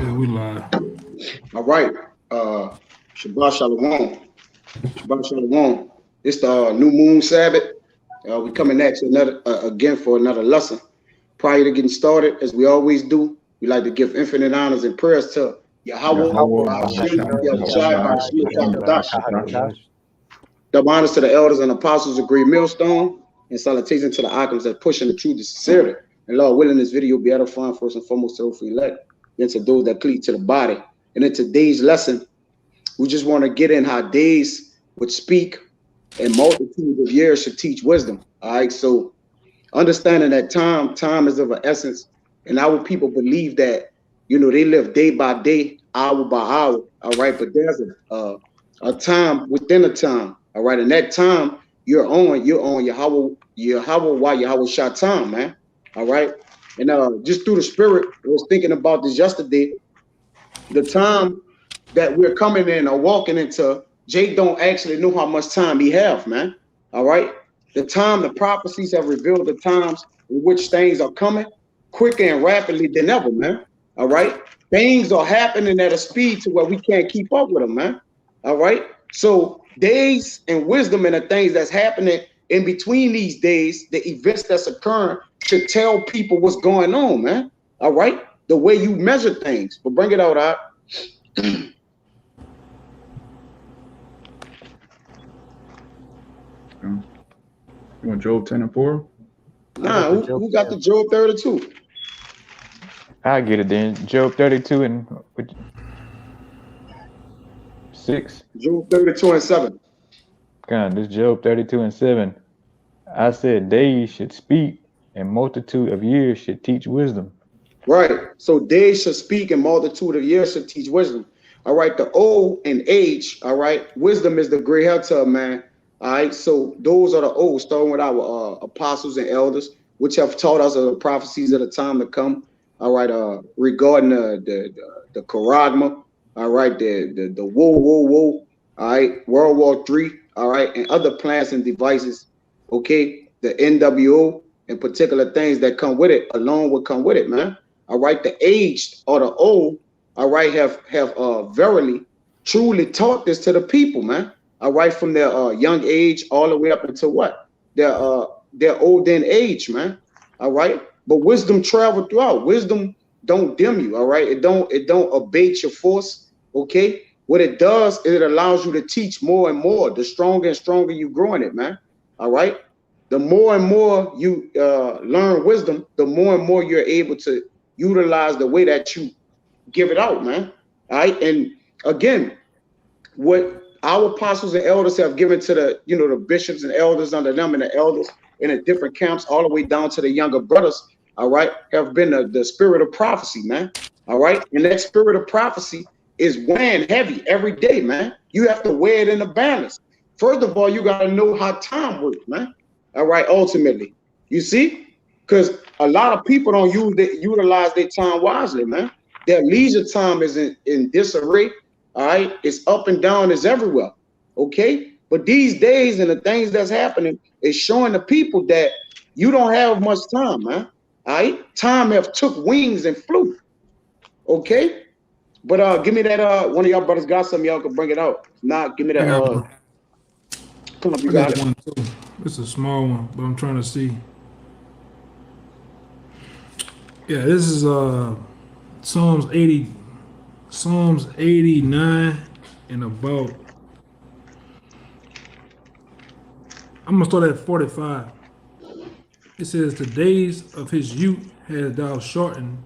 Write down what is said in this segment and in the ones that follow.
Yeah, we live. All right. Shabbat Shalom. Shabbat Shalom. It's the new moon Sabbath. We coming at you another again for another lesson. Prior to getting started, as we always do, we like to give infinite honors and prayers to Yahweh, Ba'ashem, Yahushai, Ba'ashia, Takadash. Double honors to the elders and apostles of Great Millstone, and salutations to the icons that pushing the truth to sincerity. And Lord willing, this video will be edifying first and foremost to those elect, then to those that cleave to the body. And in today's lesson, we just want to get in how days would speak and multitudes of years should teach wisdom. All right, so understanding that time is of an essence, and our people believe that they live day by day, hour by hour. All right, but there's a time within a time. All right, and that time you're on Yahweh Shah time, man. All right, and just through the spirit, I was thinking about this yesterday. The time that we're coming in or walking into, Jake don't actually know how much time he have, man. All right, the prophecies have revealed the times in which things are coming quicker and rapidly than ever, man. All right, things are happening at a speed to where we can't keep up with them, man. All right, so days and wisdom and the things that's happening in between these days, the events that's occurring should tell people what's going on, man. All right, the way you measure things. But bring it out, You want Job 10 and 4? Nah, who got the Job 32? I get it then. Job 32 and 6. Job 32 and 7. God, this Job 32 and 7. I said days should speak and multitude of years should teach wisdom. Right. So days should speak and multitude of years should teach wisdom. All right. The old and age. All right. Wisdom is the gray hair tub, man. All right. So those are the old, starting with our apostles and elders, which have taught us of the prophecies of the time to come. All right. Regarding the charagma. All right. The whoa. All right. World War III. All right. And other plans and devices. Okay. The NWO and particular things that come with it alone will come with it, man. All right. The aged or the old. All right. Have verily, truly taught this to the people, man. All right. From their young age all the way up until what? Their old in age, man. All right. But wisdom travel throughout. Wisdom don't dim you. All right. It don't abate your force. Okay. What it does is it allows you to teach more and more. The stronger and stronger you grow in it, man. All right. The more and more you learn wisdom, the more and more you're able to utilize the way that you give it out, man. All right. And again, what our apostles and elders have given to the bishops and elders under them and the elders in the different camps, all the way down to the younger brothers, all right, have been the spirit of prophecy, man. All right. And that spirit of prophecy is weighing heavy every day, man. You have to weigh it in a balance. First of all, you got to know how time works, man. All right. Ultimately, you see, because a lot of people don't utilize their time wisely, man. Their leisure time is in disarray. All right. It's up and down, it's everywhere. Okay. But these days and the things that's happening is showing the people that you don't have much time, man. All right. Time have took wings and flew. Okay. But give me that one of y'all brothers got something, y'all can bring it out. Nah, give me that come on, you got one too. It's a small one, but I'm trying to see. Yeah, this is Psalms 89 and about. I'm gonna start at 45. It says, "The days of his youth has thou shortened."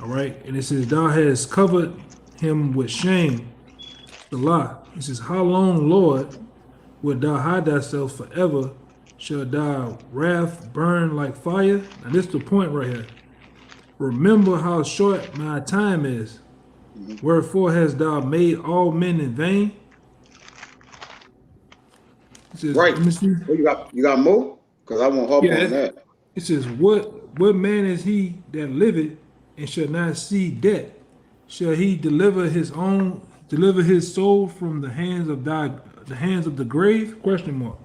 All right, and it says, "Thou hast covered him with shame." The lie. It says, "How long, Lord, wilt thou hide thyself forever? Shall thy wrath burn like fire?" Now this is the point right here. "Remember how short my time is. Wherefore hast thou made all men in vain?" It says, right. Let me see. Well, you got more? Because I won't hop on that. It says, what man is he that liveth and shall not see death? Shall he deliver his soul from the hands of the grave? Question mark.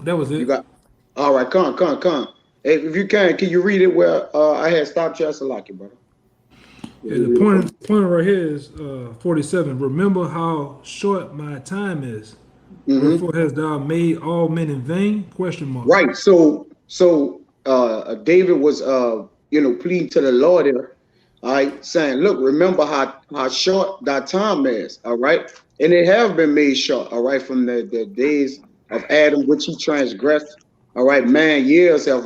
That was it. You got all right, come. If you can you read it where I had stopped you? Salaki, brother. Yeah, the point right here is 47. Remember how short my time is. Wherefore hast thou made all men in vain? Question mark. Right. So David was pleading to the Lord there, all right, saying, look, remember how short thy time is, all right? And it have been made short, all right, from the days of Adam, which he transgressed. All right, man, years have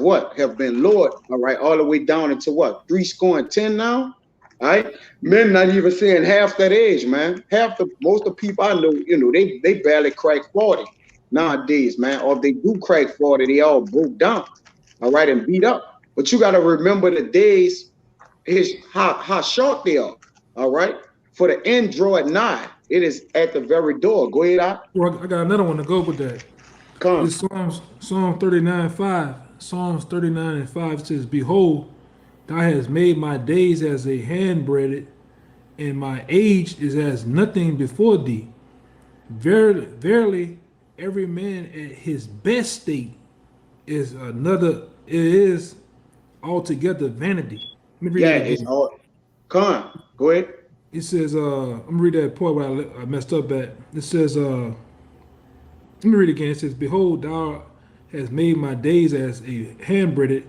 been lowered, all right, all the way down into what? 70 now? All right, men not even seeing half that age, man. Most of the people I know, they barely crack 40 nowadays, man. Or if they do crack 40, they all broke down, all right, and beat up. But you got to remember the days, how short they are, all right. For the end draweth nigh, it is at the very door. Go ahead, out. Well, I got another one to go with that. Come. It's Psalm 39:5. Psalms 39:5 says, "Behold, thou hast made my days as a handbreadth, and my age is as nothing before thee. Verily, verily, every man at his best state is altogether vanity." Let me read that It's again. all. Come. Go ahead. It says, I'm gonna read that part where I messed up at. It says, let me read it again. It says, "Behold, thou hast made my days as a handbreadth,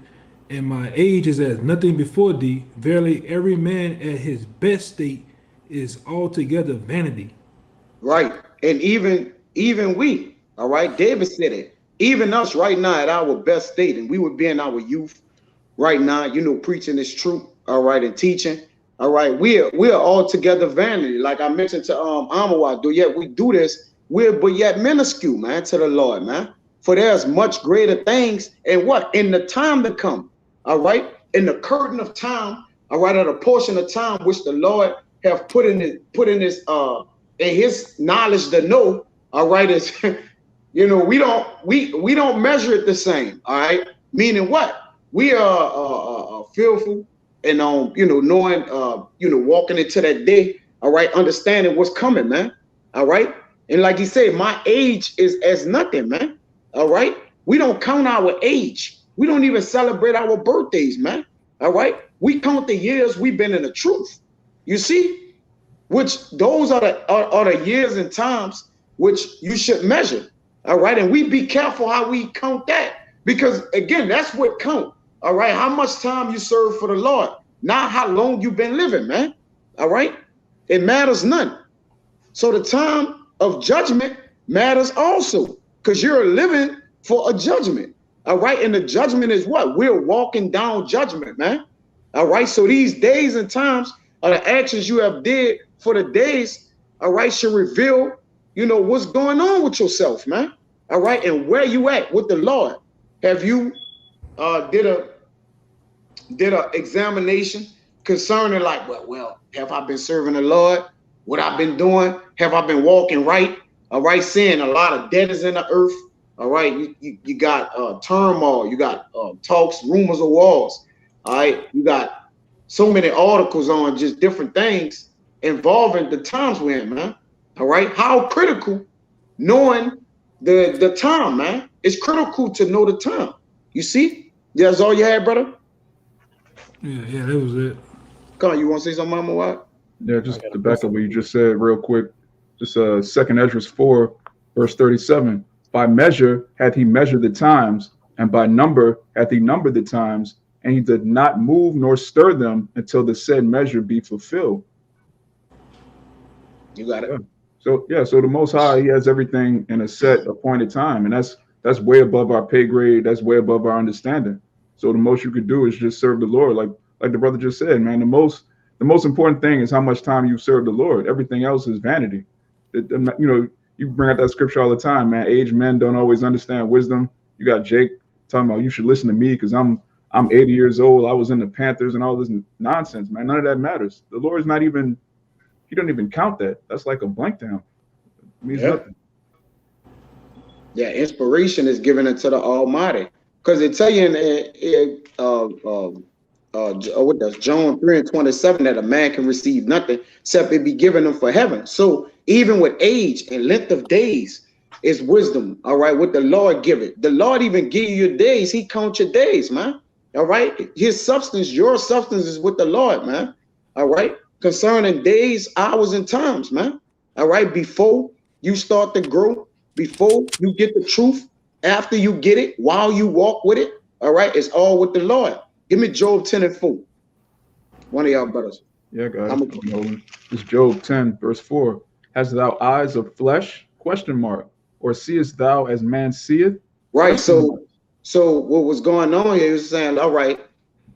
and my age is as nothing before thee. Verily, every man at his best state is altogether vanity." Right. And even we, all right, David said it. Even us right now at our best state, and we would be in our youth right now, preaching this truth, all right, and teaching. All right, we are all together vanity. Like I mentioned to Amawad, yet we do this, but yet minuscule, man, to the Lord, man. For there's much greater things in the time to come. All right, in the curtain of time, all right, at a portion of time which the Lord have put in his in his knowledge to know. All right, is we don't measure it the same. All right, meaning what? We are fearful and knowing walking into that day, all right, understanding what's coming, man. All right. And like you said, my age is as nothing, man. All right. We don't count our age. We don't even celebrate our birthdays, man. All right. We count the years we've been in the truth. You see, which those are the years and times which you should measure. All right. And we be careful how we count that, because again, that's what count. All right, how much time you serve for the Lord, not how long you've been living, man. All right, it matters none. So the time of judgment matters also, because you're living for a judgment. All right, and the judgment is what? We're walking down judgment, man. All right, so these days and times are the actions you have did for the days, all right, should reveal, what's going on with yourself, man. All right, and where you at with the Lord. Have you did a examination concerning like, well, have I been serving the Lord? What I've been doing? Have I been walking right? All right, seeing a lot of dead is in the earth. All right, you got turmoil, you got talks, rumors of wars. All right, you got so many articles on just different things involving the times we're in, man. All right, how critical knowing the time, man. It's critical to know the time. You see, that's all you had, brother. Yeah, that was it. Come on, you want to say something, Mama? What? Yeah, just to back up what you just said real quick. Just 2nd Ezra 4, verse 37. By measure hath he measured the times, and by number hath he numbered the times, and he did not move nor stir them until the said measure be fulfilled. You got it. Yeah. So the Most High, he has everything in a set appointed time, and that's way above our pay grade. That's way above our understanding. So the most you could do is just serve the Lord, like the brother just said, man. The most important thing is how much time you serve the Lord. Everything else is vanity. You bring out that scripture all the time, man. Aged men don't always understand wisdom. You got Jake talking about you should listen to me because I'm 80 years old. I was in the Panthers and all this nonsense, man. None of that matters. The Lord's not even. He don't even count that. That's like a blank down. It means nothing. Yeah, inspiration is given unto the Almighty, because it tell you in what does John 3:27 that a man can receive nothing except it be given him for heaven. So even with age and length of days, is wisdom. All right, what the Lord give it. The Lord even give you your days. He count your days, man. All right, his substance, your substance is with the Lord, man. All right, concerning days, hours, and times, man. All right, before you start to grow, before you get the truth, after you get it, while you walk with it, all right, it's all with the Lord. Give me Job 10:4. One of y'all brothers. Yeah, guys. It's Job 10, verse 4. Hast thou eyes of flesh? Question mark. Or seest thou as man seeth? Right. So what was going on here is saying, all right,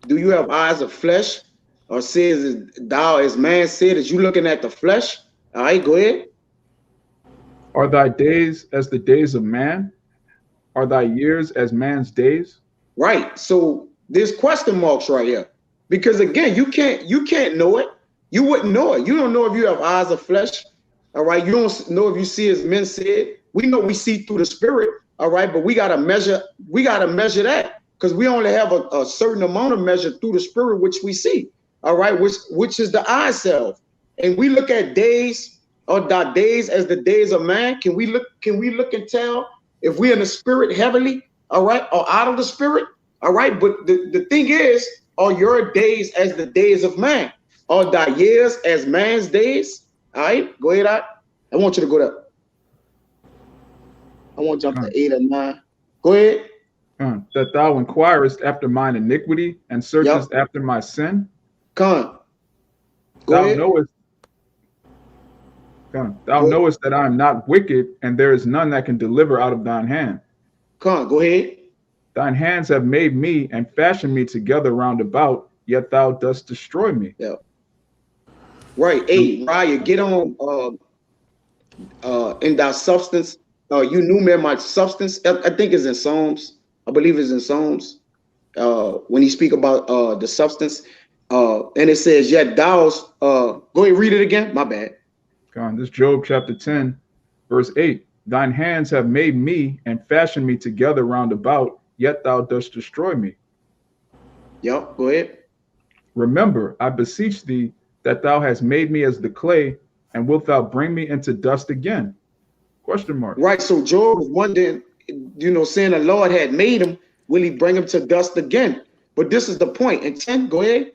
do you have eyes of flesh? Or seest thou as man seeth? Is you looking at the flesh? All right, go ahead. Are thy days as the days of man? Are thy years as man's days? Right. So there's question marks right here. Because again, you can't know it. You wouldn't know it. You don't know if you have eyes of flesh. All right. You don't know if you see as men see it. We know we see through the spirit. All right. But we gotta measure that, because we only have a certain amount of measure through the spirit, which we see. All right, which is the eye self. And we look at days, or the days as the days of man. Can we look and tell if we're in the spirit heavily, all right, or out of the spirit? All right. But the thing is, are your days as the days of man? Are thy years as man's days? All right, go ahead. I want you to go there. I want to jump to 8 or 9. Go ahead. That thou inquirest after mine iniquity and searchest after my sin. Go Thou ahead. knowest that I am not wicked, and there is none that can deliver out of thine hand. Go ahead. Thine hands have made me and fashioned me together round about, yet thou dost destroy me. Yeah. Right. Hey, Raya, get on in thy substance. You knew me my substance. I think it's in Psalms. I believe it's in Psalms. When he speak about the substance. And it says, yet thou's go ahead, read it again. My bad. This Job chapter 10, verse 8. Thine hands have made me and fashioned me together round about, yet thou dost destroy me. Yep, go ahead. Remember, I beseech thee, that thou hast made me as the clay, and wilt thou bring me into dust again? Question mark. Right, so Job was wondering, saying the Lord had made him, will he bring him to dust again? But this is the point. And 10, go ahead.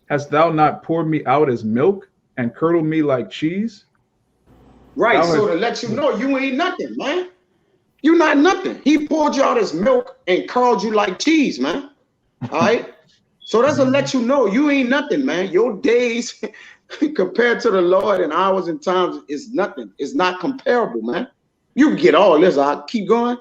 Hast thou not poured me out as milk, and curdled me like cheese? Right, so to let you know, you ain't nothing, man. You not nothing. He poured you out as milk and curdled you like cheese, man. All right. So that's to let you know you ain't nothing, man. Your days compared to the Lord and hours and times is nothing. It's not comparable, man. You can get all this. I'll keep going.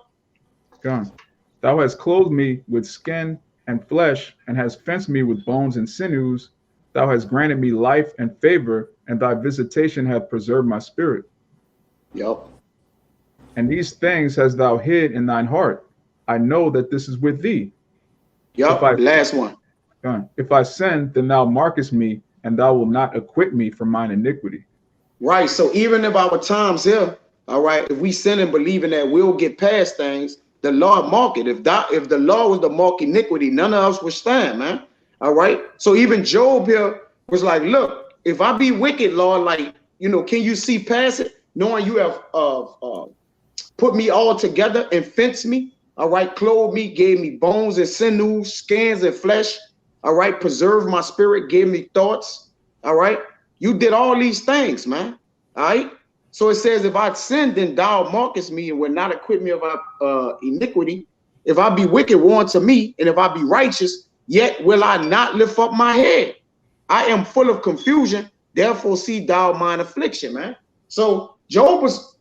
Thou hast clothed me with skin and flesh, and hast fenced me with bones and sinews. Thou hast granted me life and favor, and thy visitation hath preserved my spirit. Yep. And these things hast thou hid in thine heart. I know that this is with thee. Yep. Last one. If I sin, then thou markest me, and thou wilt not acquit me from mine iniquity. Right. So even if our times here, all right, if we sin and believing that we'll get past things, the Lord mark it. If the law was to mark iniquity, none of us would stand, man. All right. So even Job here was like, look, if I be wicked, Lord, like, can you see past it? Knowing you have put me all together and fenced me, all right, clothed me, gave me bones and sinews, skins and flesh, all right, preserved my spirit, gave me thoughts, all right. You did all these things, man, all right. So it says, if I sin, then thou markest me and will not acquit me of iniquity. If I be wicked, woe unto me, and if I be righteous, yet will I not lift up my head. I am full of confusion, therefore see thou mine affliction, man. So Job was,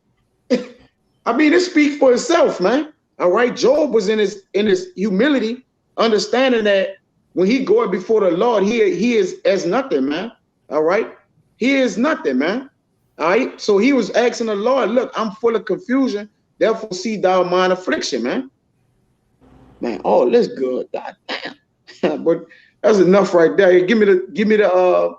it speaks for itself, man. All right. Job was in his humility, understanding that when he going before the Lord, he is as nothing, man. All right. He is nothing, man. All right. So he was asking the Lord, look, I'm full of confusion, therefore see thou mine affliction, man. Man, oh, that's good. God damn. But that's enough right there. Give me the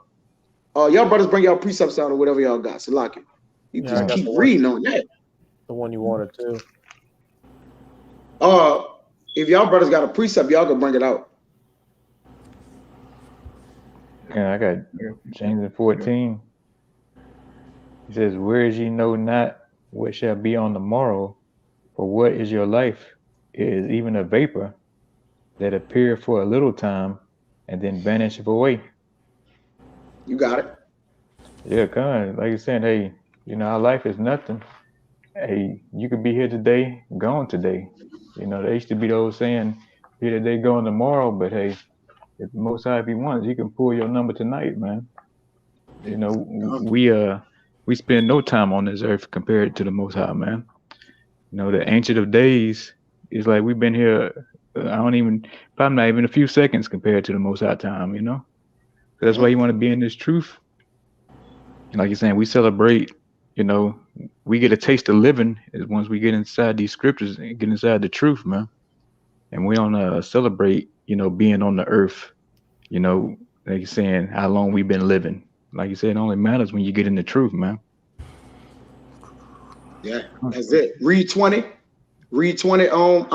y'all brothers bring y'all precepts out or whatever y'all got. So lock it. You just keep reading on that. The one you wanted to. If y'all brothers got a precept, y'all can bring it out. Yeah, I got James 14. He says, whereas ye know not what shall be on the morrow? For what is your life? It is even a vapor that appeareth for a little time and then vanisheth away. You got it. Yeah, kind of like you're saying, hey, you know, our life is nothing. Hey, you could be here today, gone today. You know, there used to be those saying, here today, gone tomorrow. But hey, if the Most High, if He wants, He can pull your number tonight, man. You know, we spend no time on this earth compared to the Most High, man. You know, the Ancient of Days is like we've been here. Probably not even a few seconds compared to the Most High time. You know, that's why you want to be in this truth. And like you're saying, we celebrate. You know, we get a taste of living is once we get inside these scriptures and get inside the truth, man. And we don't celebrate, you know, being on the earth. You know, like you're saying, how long we've been living. Like you said, it only matters when you get in the truth, man. Yeah, that's it. Read 20. Read 20 on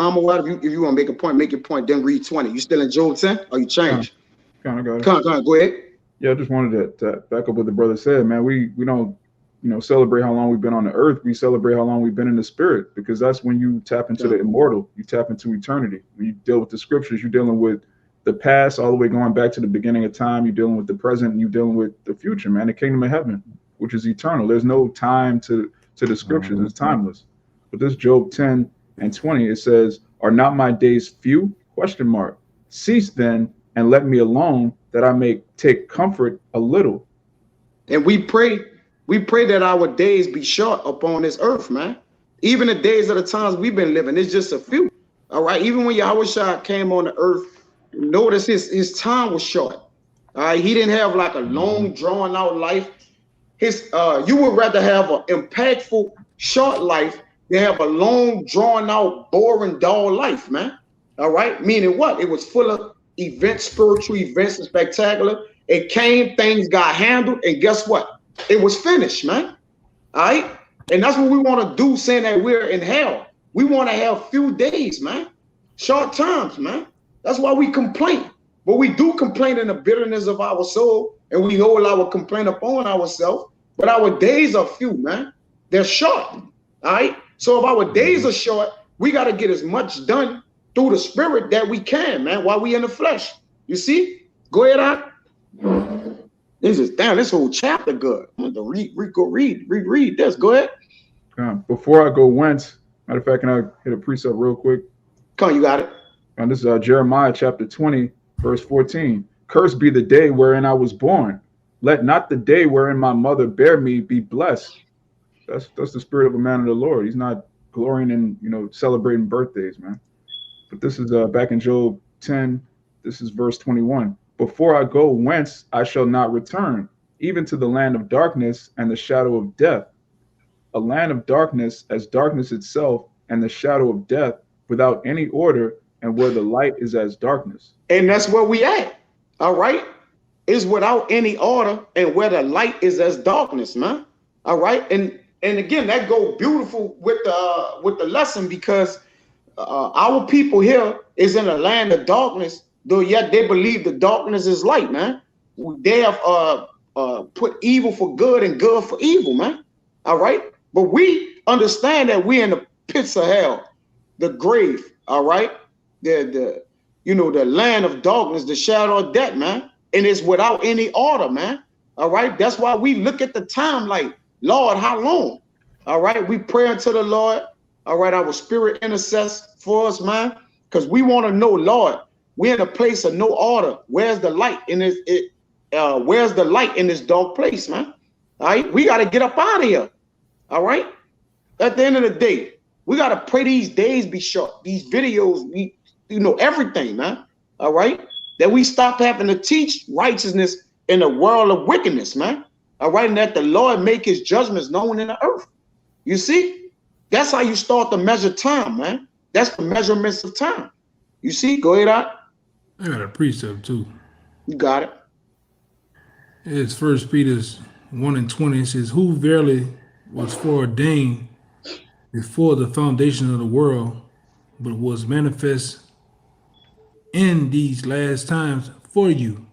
if you want to make a point, make your point, then read 20. You still in Job 10 or you changed? Kind of got it. Come on, go ahead. Yeah, I just wanted to back up what the brother said, man. We don't, you know, celebrate how long we've been on the earth. We celebrate how long we've been in the spirit, because that's when you tap into the immortal. You tap into eternity. When you deal with the scriptures, you're dealing with the past all the way going back to the beginning of time. You're dealing with the present, and you're dealing with the future, man. The kingdom of heaven, which is eternal. There's no time to the scriptures. It's timeless. But this Job 10 and 20, it says, "Are not my days few? ? Cease then and let me alone, that I may take comfort a little." And we pray that our days be short upon this earth, man. Even the days of the times we've been living, it's just a few. All right. Even when Yahushua came on the earth, notice his time was short. All right. He didn't have like a long, drawn out life. You would rather have an impactful, short life than have a long, drawn out, boring, dull life, man. All right. Meaning what? It was full of events, spiritual events, and spectacular. It came, things got handled, and guess what? It was finished, man. All right. And that's what we want to do, saying that we're in hell. We want to have few days, man. Short times, man. That's why we complain. But we do complain in the bitterness of our soul, and we hold our complaint upon ourselves. But our days are few, man. They're short. All right. So if our days are short, we got to get as much done through the spirit that we can, man, while we in the flesh. You see? Go ahead, Doc. This is damn, this whole chapter good. I'm going to read this. Go ahead. Before I go whence, matter of fact, can I hit a precept real quick? Come on, you got it. And this is Jeremiah chapter 20, verse 14. "Cursed be the day wherein I was born. Let not the day wherein my mother bare me be blessed." That's the spirit of a man of the Lord. He's not glorying in, you know, celebrating birthdays, man. But this is back in Job 10. This is verse 21. "Before I go whence I shall not return, even to the land of darkness and the shadow of death." A land of darkness as darkness itself, and the shadow of death without any order, and where the light is as darkness. And that's where we at. All right. Is without any order, and where the light is as darkness, man. All right. And again, that go beautiful with the lesson, because our people here is in a land of darkness, though yet they believe the darkness is light, man. They have put evil for good and good for evil, man. All right. But we understand that we're in the pits of hell, the grave. All right. The land of darkness, the shadow of death, man. And it's without any order, man. All right. That's why we look at the time like, Lord, how long? All right. We pray unto the Lord. All right. Our spirit intercedes for us, man. Because we want to know, Lord, we're in a place of no order. Where's the light in this? Where's the light in this dark place, man? All right. We got to get up out of here. All right. At the end of the day, we got to pray these days be short. These videos, everything, man. All right. That we stop having to teach righteousness in a world of wickedness, man. All right. And that the Lord make his judgments known in the earth. You see, that's how you start to measure time, man. That's the measurements of time. You see, go ahead, Doc. I got a precept too. You got it. It's 1 Peter 1 and 20. It says, "Who verily was foreordained before the foundation of the world, but was manifest in these last times for you,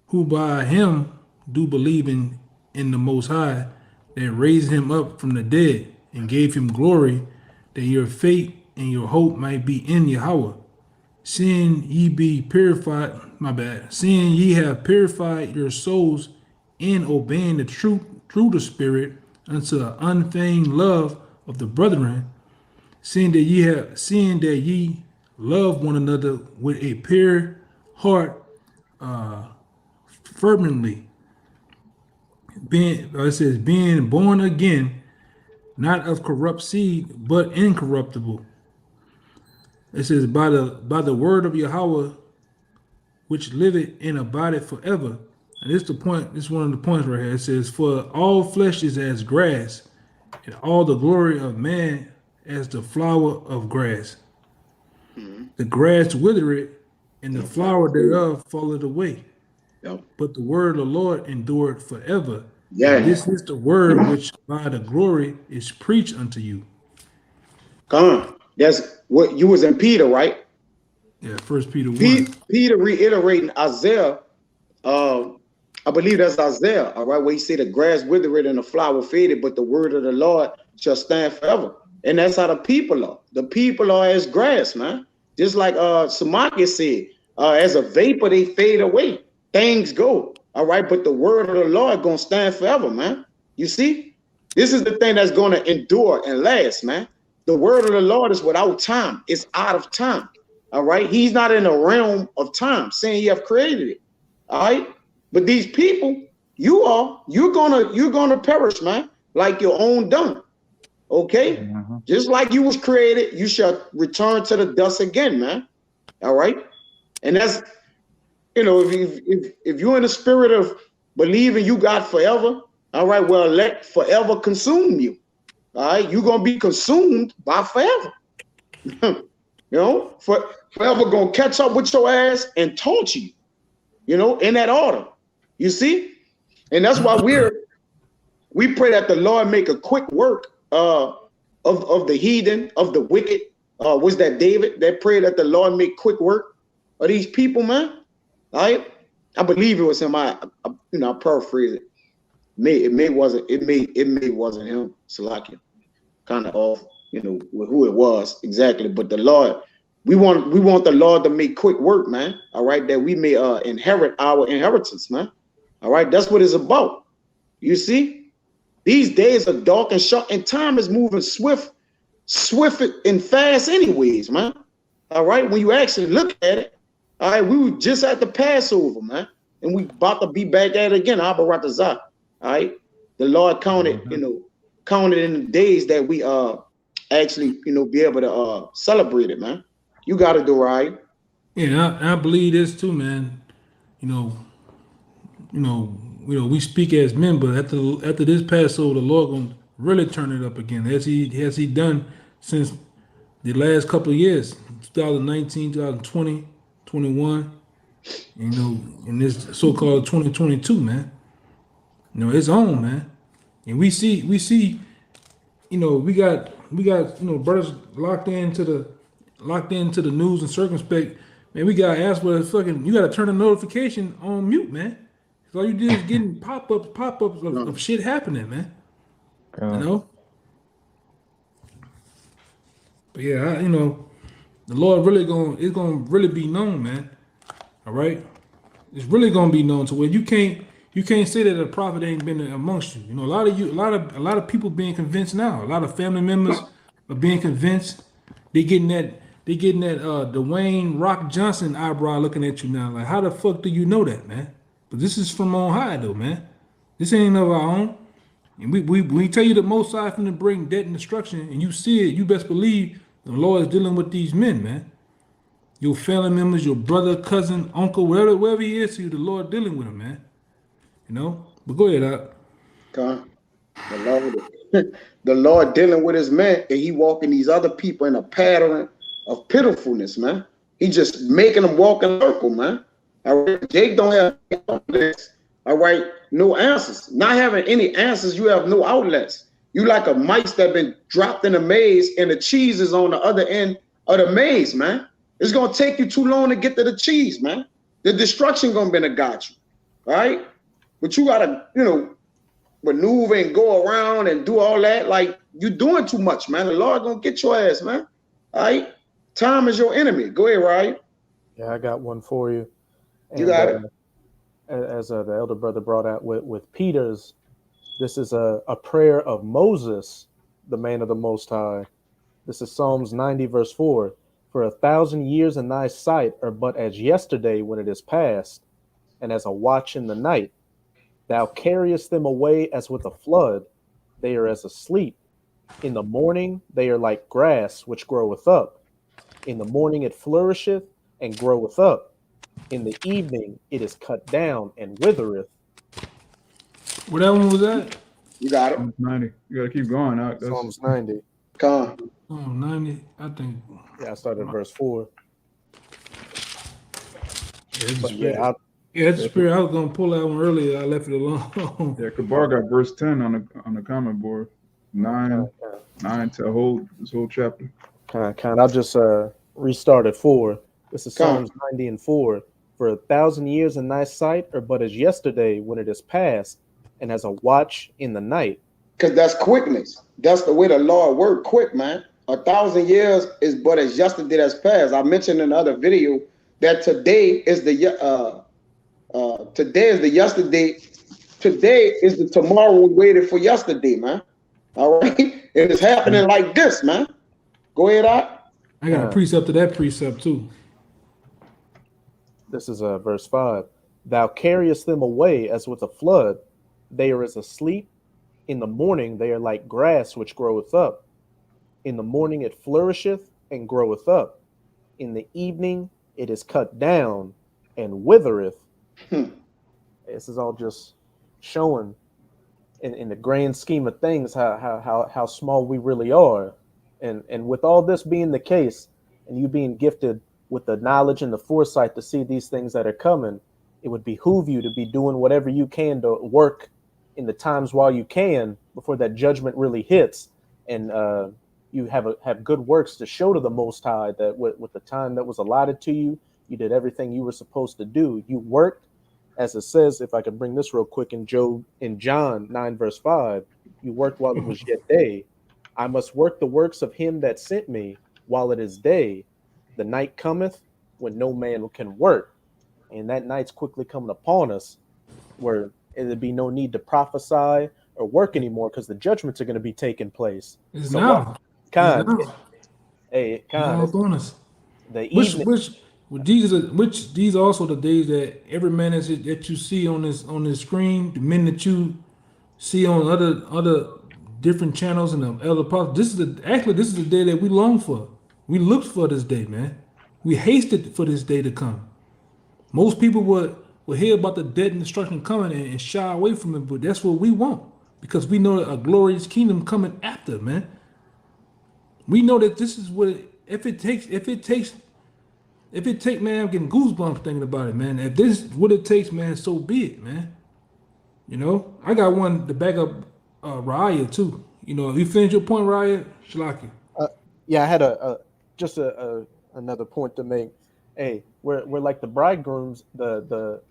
who by him do believe in the Most High, that raised him up from the dead, and gave him glory, that your faith and your hope might be in Yahweh. Seeing ye be purified, seeing ye have purified your souls in obeying the truth through the Spirit unto an unfeigned love of the brethren, seeing that ye love one another with a pure heart, fervently, being born again, not of corrupt seed, but incorruptible. It says, by the word of Yahweh, which liveth and abideth forever. And this is the point. This is one of the points right here. It says, for all flesh is as grass, and all the glory of man as the flower of grass. The grass withereth, and the flower thereof falleth away. Yep. But the word of the Lord endureth forever. Yeah. And this is the word which by the glory is preached unto you. Come on. That's what you was in Peter, right? Yeah, 1 Peter 1. Peter reiterating Isaiah. I believe that's Isaiah, all right, where he said the grass withered and the flower faded, but the word of the Lord shall stand forever. And that's how the people are. The people are as grass, man. Just like Samaki said, as a vapor, they fade away. Things go, all right, but the word of the Lord gonna stand forever, man. You see? This is the thing that's gonna endure and last, man. The word of the Lord is without time. It's out of time, all right? He's not in a realm of time, saying he have created it, all right? But these people, you're gonna perish, man, like your own dung. Okay? Mm-hmm. Just like you was created, you shall return to the dust again, man. All right? And that's, you know, if you're in the spirit of believing you got forever, all right, well, let forever consume you. All right, you're gonna be consumed by forever. You know, forever gonna catch up with your ass and taunt you, you know, in that order. You see? And that's why we pray that the Lord make a quick work of the heathen, of the wicked. Was that David that prayed that the Lord make quick work of these people, man? All right? I believe it was him. I paraphrase it. It may wasn't him, Salakia. Kind of off, you know, with who it was exactly. But the Lord, we want the Lord to make quick work, man. All right, that we may inherit our inheritance, man. All right, that's what it's about. You see, these days are dark and short, and time is moving swift and fast, anyways, man. All right, when you actually look at it, all right, we were just at the Passover, man, and we about to be back at it again. Abaratazah. All right, the Lord counted in the days that we actually, you know, be able to celebrate it, man. You got to do right. Yeah, I believe this too, man. We speak as men, but after this Passover, the Lord gonna really turn it up again, as he done since the last couple of years, 2019, 2020, 21, you know, in this so-called 2022, man. You know, it's on, man. And we see, you know, we got, you know, brothers locked into the news and circumspect. Man, we gotta ask for you gotta turn the notification on mute, man. Cause all you do is getting pop-ups of shit happening, man. You know? But yeah, you know, the Lord it's gonna really be known, man. All right? It's really gonna be known to where you can't say that a prophet ain't been amongst you. You know, a lot of people being convinced now. A lot of family members are being convinced. They getting that Dwayne Rock Johnson eyebrow looking at you now. Like, how the fuck do you know that, man? But this is from on high, though, man. This ain't of our own. And we tell you the Most High finna bring death and destruction, and you see it, you best believe the Lord is dealing with these men, man. Your family members, your brother, cousin, uncle, wherever he is to you, the Lord dealing with him, man. You know? But go ahead, Doc. The Lord dealing with his man, and he walking these other people in a pattern of pitifulness, man. He just making them walk in a circle, man. All right, Jake don't have this. All right, no answers. Not having any answers, you have no outlets. You like a mice that been dropped in a maze, and the cheese is on the other end of the maze, man. It's gonna take you too long to get to the cheese, man. The destruction gonna be got you, all right? But you gotta, you know, maneuver and go around and do all that. Like, you doing too much, man. The Lord gonna get your ass, man. All right? Time is your enemy. Go ahead, Ryan. Yeah, I got one for you. You got it. As the elder brother brought out with Peter's, this is a prayer of Moses, the man of the Most High. This is Psalms 90, verse 4. For 1,000 years in thy sight are but as yesterday when it is past, and as a watch in the night. Thou carriest them away as with a flood. They are as asleep. In the morning they are like grass which groweth up. In the morning it flourisheth and groweth up. In the evening it is cut down and withereth. Where that one was at? You got it. Psalms 90. You gotta keep going. That's, Psalms 90. Come on. Oh, 90. I think. Yeah, I started at verse 4. Yeah, it's But the yeah, spirit. Yeah, it's the spirit. I was gonna pull that one earlier. I left it alone. yeah, Kabar got verse 10 on the comment board. 9 to this whole chapter. I'll just restart at 4. This is Psalms 90 and 4. For 1,000 years in thy sight are but as yesterday when it is past, and as a watch in the night. Because that's quickness. That's the way the Lord worked, quick, man. 1,000 years is but as yesterday that's passed. I mentioned in another video that today is the yesterday. Today is the tomorrow we waited for yesterday, man. All right, and it's happening like this, man. Go ahead, I got a precept to that precept too. This is verse 5. Thou carriest them away as with a flood. They are as asleep. In the morning they are like grass which groweth up. In the morning it flourisheth and groweth up. In the evening it is cut down and withereth. This is all just showing in the grand scheme of things how small we really are. And with all this being the case, and you being gifted with the knowledge and the foresight to see these things that are coming, it would behoove you to be doing whatever you can to work in the times while you can before that judgment really hits, and you have good works to show to the Most High that with the time that was allotted to you, you did everything you were supposed to do. You worked, as it says, if I could bring this real quick in John 9 verse 5, you worked while it was yet day. I must work the works of him that sent me while it is day. The night cometh when no man can work, and that night's quickly coming upon us, where there'd be no need to prophesy or work anymore because the judgments are going to be taking place. It's So now. Hey, Now it's on us. the evening. These are also the days that every man that you see on this screen, the men that you see on other different channels and the other parts. This is the day that we long for. We looked for this day, man. We hasted for this day to come. Most people would hear about the death and destruction coming and shy away from it, but that's what we want because we know that a glorious kingdom coming after, man. We know that this is what if it takes, man, I'm getting goosebumps thinking about it, man. If this is what it takes, man, so be it, man. You know, I got one to back up Raya too. You know, if you finish your point, Raya, Shalaki. Yeah, I had another point to make. Hey, we're like the bridegrooms, the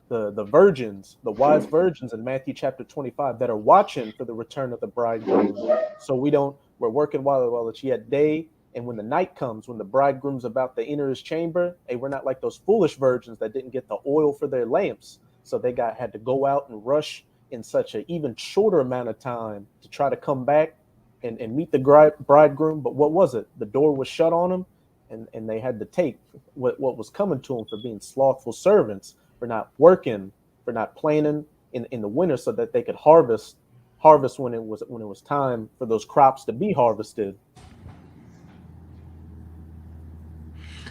virgins, the wise virgins in Matthew chapter 25 that are watching for the return of the bridegroom. So we're working while it's yet day, and when the night comes, when the bridegroom's about to enter his chamber, hey, we're not like those foolish virgins that didn't get the oil for their lamps, so they had to go out and rush in such an even shorter amount of time to try to come back and meet the bridegroom. But what was it? The door was shut on them. And they had to take what was coming to them for being slothful servants, for not working, for not planting in the winter so that they could harvest when it was time for those crops to be harvested.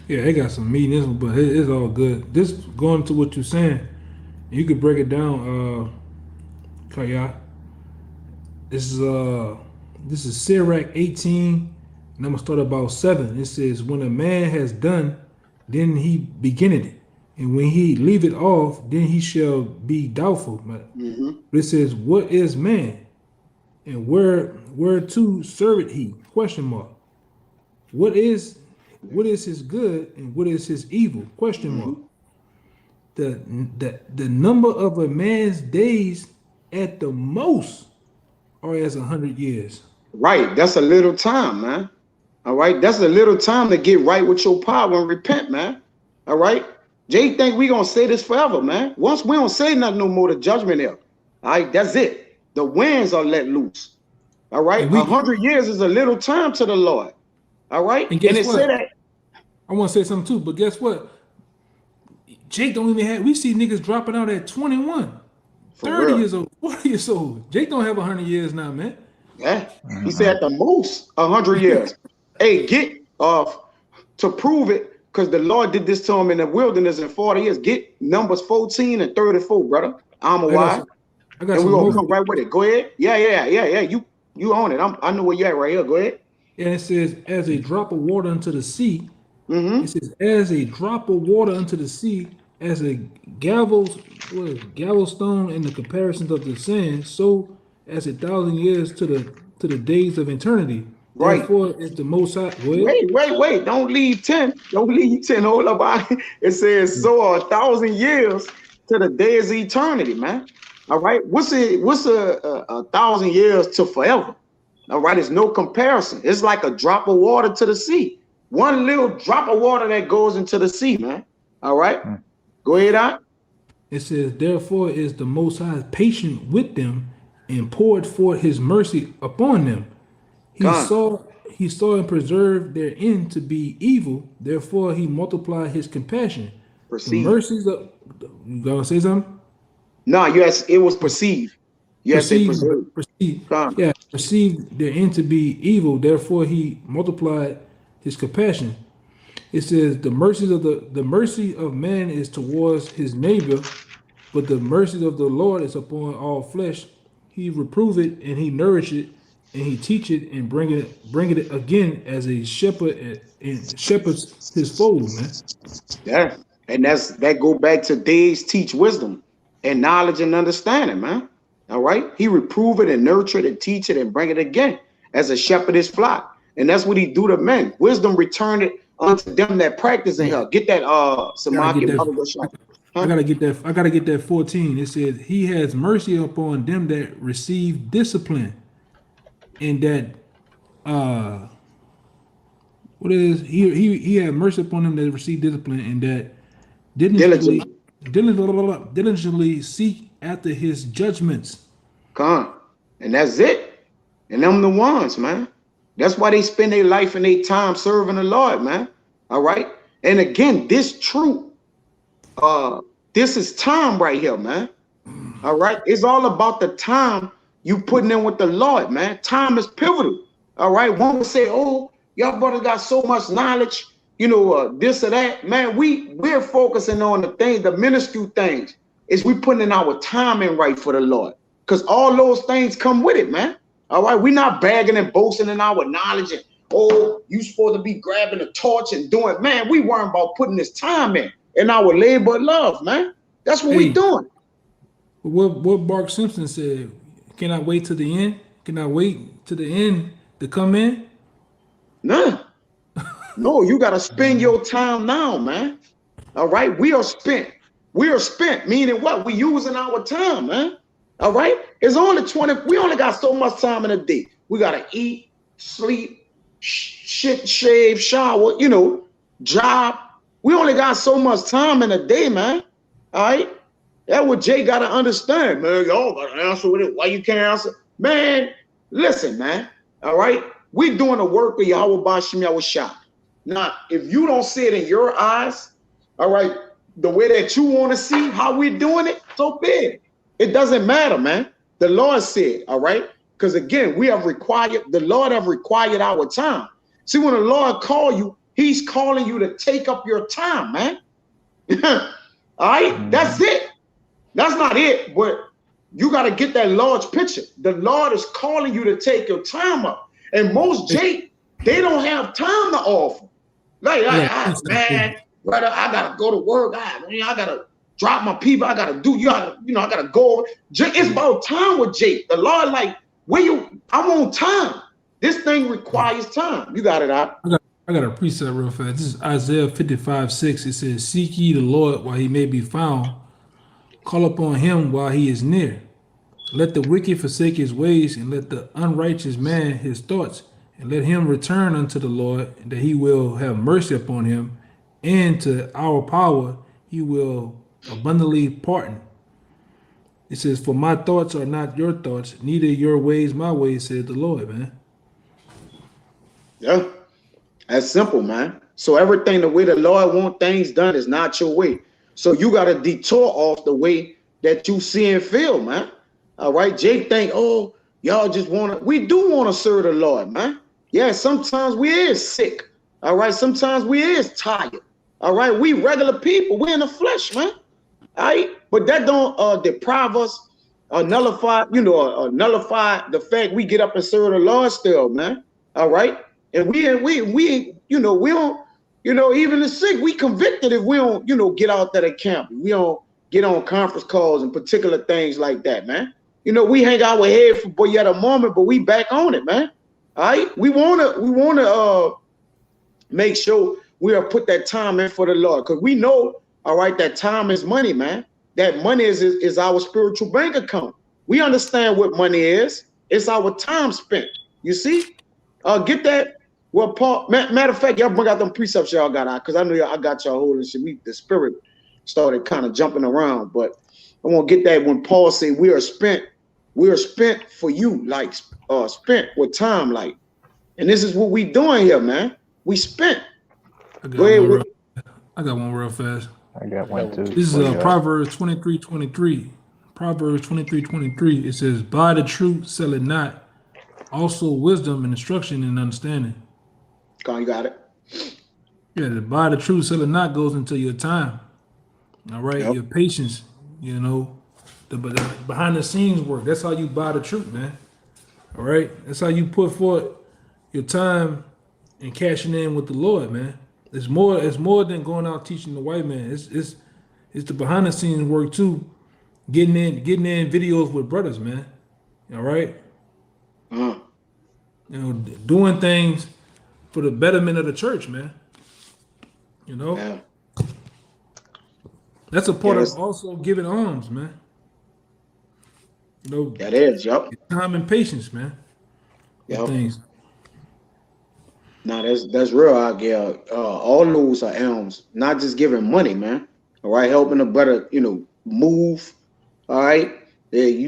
Yeah, they got some meat in this one, but it's all good. This going to what you're saying, you could break it down, Kaya. This is Sirach 18. And I'm gonna start about 7. It says, when a man has done, then he beginneth it. And when he leave it off, then he shall be doubtful. But it says, what is man? And whereto serveth he? Question mark. What is his good and what is his evil? Question mark. The number of a man's days at the most or as 100 years? Right. That's a little time, man. All right. That's a little time to get right with your power and repent, man. All right. Jay think we gonna say this forever, man. Once we don't say nothing no more, the judgment here. All right, that's it. The winds are let loose. All right. 100 years is a little time to the Lord. All right. And guess it what? said that. I want to say something too, but guess what? Jake don't even have. We see niggas dropping out at 21, For 30 real. years old, 40 years old. Jake don't have 100 years now, man. Yeah. He said at the most 100 years. Hey, get off to prove it, because the Lord did this to him in the wilderness in 40 years. Get Numbers 14 and 34, brother. I'm a wise. I got And some we're gonna more. come right with it. Go ahead. Yeah. You own it. I know where you're at right here. Go ahead. And it says, as a drop of water unto the sea. Mm-hmm. It says, as a drop of water unto the sea, as a gavel stone in the comparisons of the sand, so as 1,000 years to the days of eternity. Right. Therefore, is the Most High. Wait. Wait. Don't leave 10. Don't leave 10. Hold up. It says, so 1,000 years to the days of eternity, man. All right. What's a 1,000 years to forever? All right. It's no comparison. It's like a drop of water to the sea. One little drop of water that goes into the sea, man. All right. Go ahead, on. It says, therefore is the Most High patient with them and poured forth his mercy upon them. He God. saw and preserved their end to be evil. Therefore he multiplied his compassion. Proceed. The mercies of, you gonna say something? No, yes, it was perceived. Yes, it preserved. God. Yeah, perceived their end to be evil. Therefore he multiplied his compassion. It says the mercy of man is towards his neighbor, but the mercy of the Lord is upon all flesh. He reprove it and he nourish it, and he teach it and bring it again as a shepherd and shepherds his fold, man. Yeah, and that go back to days teach wisdom and knowledge and understanding, man. All right, he reprove it and nurture it and teach it and bring it again as a shepherd his flock, and that's what he do to men. Wisdom return it unto them that practice in her. Get that Samaki. I gotta get that 14. It says he has mercy upon them that receive discipline, and that what is he had mercy upon them that receive discipline, and that diligently seek after his judgments. Come, and that's it. And them the ones, man. That's why they spend their life and their time serving the Lord, man. All right. And again, this truth, this is time right here, man. All right. It's all about the time you putting in with the Lord, man. Time is pivotal. All right. One would say, oh, y'all brother got so much knowledge, this or that. Man, we're focusing on the things, the minuscule things, is we putting in our time in right for the Lord. Because all those things come with it, man. All right. We're not bagging and boasting in our knowledge and, oh, you supposed to be grabbing a torch and doing, man, we worrying about putting this time in our labor of love, man. That's what we doing. What Bart Simpson said, can I wait to the end? Can I wait to the end to come in? Nah. No, you got to spend your time now, man. All right. We are spent, meaning what? We using our time, man. All right. It's only 20. We only got so much time in a day. We got to eat, sleep, shit, shave, shower, job. We only got so much time in a day, man. All right. That's what Jay got to understand, man. Y'all got to answer with it. Why you can't answer? Man, listen, man. All right. We doing the work of Yahweh Bashim Yahweh Shah. Now, if you don't see it in your eyes, all right, the way that you want to see how we're doing it, so big. It doesn't matter, man. The Lord said, all right? Because again, the Lord have required our time. See, when the Lord call you, he's calling you to take up your time, man. All right? That's it. That's not it, but you got to get that large picture. The Lord is calling you to take your time up. And most Jake, they don't have time to offer. Like, man, brother, I got to go to work. I got to drop my people. I got to do, I got to go. It's about time with Jake. The Lord, like, I want time. This thing requires time. You got it out. I got a precept real fast. This is Isaiah 55:6. It says, seek ye the Lord while he may be found. Call upon him while he is near. Let the wicked forsake his ways, and let the unrighteous man his thoughts, and let him return unto the Lord, that he will have mercy upon him, and to our power he will abundantly pardon. It says, "For my thoughts are not your thoughts, neither your ways my ways," said the Lord, man. Yeah, that's simple, man. So everything the way the Lord want things done is not your way. So you got to detour off the way that you see and feel, man. All right, Jake think, oh, y'all just want to, we do want to serve the Lord, man. Yeah, sometimes we is sick. All right, sometimes we is tired. All right, we regular people, we in the flesh, man. All right, but that don't deprive us or nullify, nullify the fact we get up and serve the Lord still, man. All right, and we we don't, even the sick, we convicted if we don't, get out there at camp. We don't get on conference calls and particular things like that, man. We hang our head for yet a moment, but we back on it, man. All right, we wanna make sure we are put that time in for the Lord, because we know, all right, that time is money, man. That money is our spiritual bank account. We understand what money is. It's our time spent. You see, get that. Well, Paul, matter of fact, y'all bring out them precepts y'all got out, because I know I got y'all holding shit. The spirit started kind of jumping around, but I want to get that when Paul said we are spent for you, like spent with time, like, and this is what we doing here, man. We spent. I got one real fast. I got one too. This is Proverbs 23:23. Proverbs 23:23. It says, "Buy the truth, sell it not. Also wisdom and instruction and understanding." You got it. Yeah, to buy the truth, sell it not goes into your time. All right, Yep. your patience. The behind the scenes work. That's how you buy the truth, man. All right, that's how you put forth your time and cashing in with the Lord, man. It's more than going out teaching the white man. It's the behind the scenes work too. Getting in videos with brothers, man. All right. Doing things for the betterment of the church, man. Yeah. That's a part of also giving alms, man. That is, yep. Time and patience, man. Yep. Things. Now that's real out there. All those are alms, not just giving money, man. All right, helping the brother, move. All right, yeah,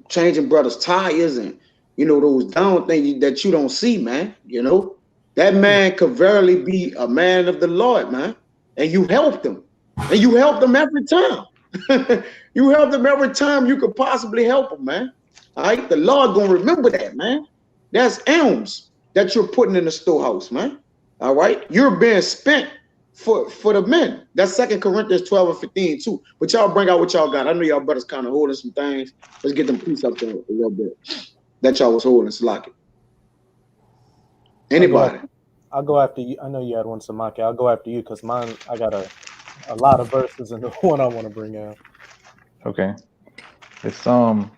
changing brothers' tires and those down things that you don't see, man. That man could verily be a man of the Lord, man. And you helped him, and you helped him every time. You helped him every time you could possibly help him, man. All right, the Lord gonna remember that, man. That's alms that you're putting in the storehouse, man. All right, you're being spent for the men. That's 2 Corinthians 12:15 too. But y'all bring out what y'all got. I know y'all brothers kind of holding some things. Let's get them priests up there a little bit that y'all was holding. Slock it. Anybody? I'll go after you. I know you had one, Samaki. I'll go after you because mine, I got a lot of verses in the one I want to bring out. Okay. It's Psalm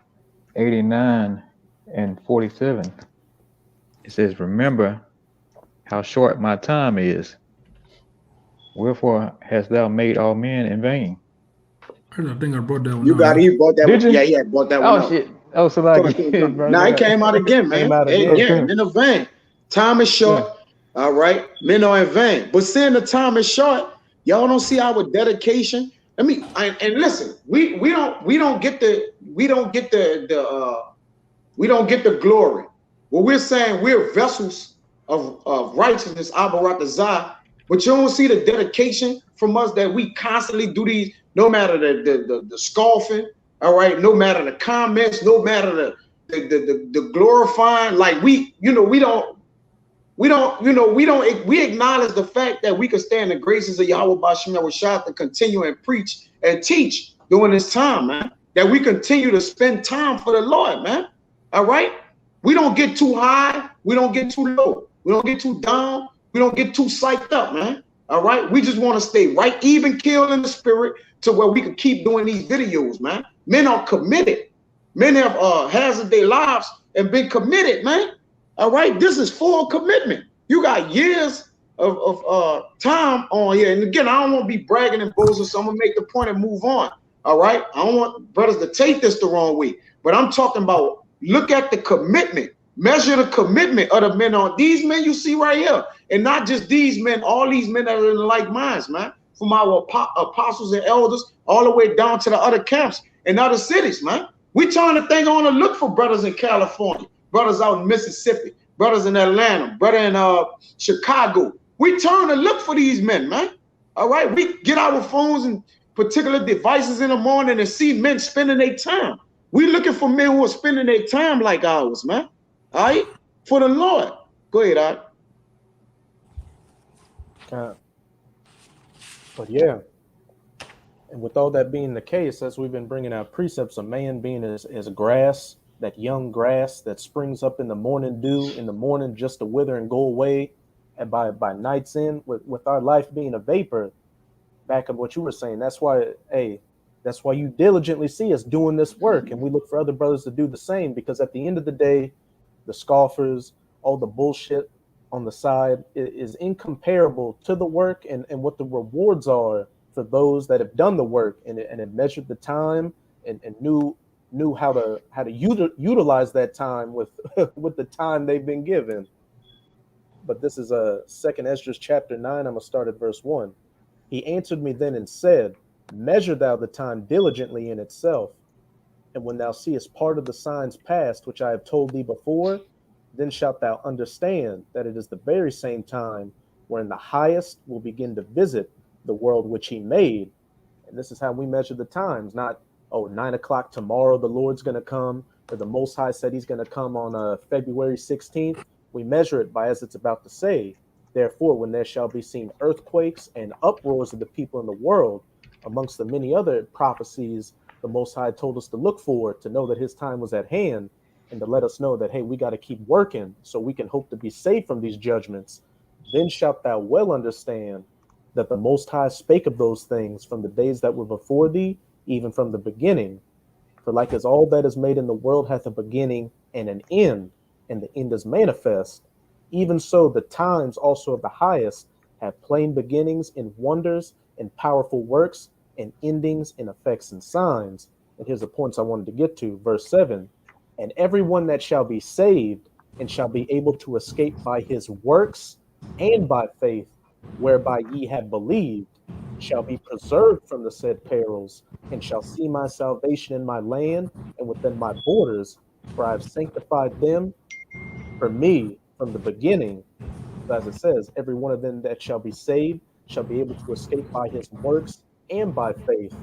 89 and 47. It says, "Remember how short my time is. Wherefore hast thou made all men in vain?" I think I brought that one. You got it. You brought that Did one. you? Yeah, brought that one. Oh out. shit. Oh, so like Now it came out again, man. Came out again. Again, in a vain. Time is short. Yeah. All right, men are in vain. But seeing the time is short, y'all don't see our dedication. And listen, we don't get the glory. Well, we're saying we're vessels of righteousness, Abarakazah, but you don't see the dedication from us that we constantly do these, no matter the scoffing, all right, no matter the comments, no matter the glorifying, like we acknowledge the fact that we can stand the graces of Yahweh Bashim Rashad to continue and preach and teach during this time, man. That we continue to spend time for the Lord, man. All right. We don't get too high. We don't get too low. We don't get too down. We don't get too psyched up, man. All right. We just want to stay right, even killed in the spirit to where we can keep doing these videos, man. Men are committed. Men have hazarded their lives and been committed, man. All right, this is full commitment. You got years of time on here. And again, I don't want to be bragging and boasting, so I'm going to make the point and move on. All right. I don't want brothers to take this the wrong way, but I'm talking about look at the commitment, measure the commitment of the men on these men you see right here, and not just these men, all these men that are in the like minds, man, from our apostles and elders all the way down to the other camps and other cities, man. We turn the thing on to look for brothers in California, brothers out in Mississippi, brothers in Atlanta, brother in Chicago. We turn to look for these men, man. All right. We get our phones and particular devices in the morning and see men spending their time. We looking for men who are spending their time like ours, man. All right? For the Lord. Go ahead, But yeah. And with all that being the case, as we've been bringing out precepts of man being as grass, that young grass that springs up in the morning dew, in the morning just to wither and go away, and by night's end, with our life being a vapor, back of what you were saying, that's why you diligently see us doing this work, and we look for other brothers to do the same, because at the end of the day, the scoffers, all the bullshit on the side is incomparable to the work and what the rewards are for those that have done the work and have measured the time and knew how to utilize that time with with the time they've been given. But this is 2 Esdras chapter 9. I'm gonna start at verse 1. He answered me then and said, measure thou the time diligently in itself, and when thou seest part of the signs past which I have told thee before, then shalt thou understand that it is the very same time wherein the highest will begin to visit the world which he made. And this is how we measure the times, not 9 o'clock tomorrow the Lord's going to come, or the Most High said he's going to come on February 16th. We measure it by as it's about to say, therefore when there shall be seen earthquakes and uproars of the people in the world, amongst the many other prophecies the Most High told us to look for, to know that his time was at hand, and to let us know that, hey, we got to keep working so we can hope to be saved from these judgments. Then shalt thou well understand that the Most High spake of those things from the days that were before thee, even from the beginning. For like as all that is made in the world hath a beginning and an end, and the end is manifest, even so the times also of the highest have plain beginnings in wonders and powerful works, and endings in effects and signs. And here's the points I wanted to get to. Verse 7, and everyone that shall be saved and shall be able to escape by his works and by faith, whereby ye have believed, shall be preserved from the said perils, and shall see my salvation in my land and within my borders, for I have sanctified them for me from the beginning. As it says, every one of them that shall be saved shall be able to escape by his works and by faith.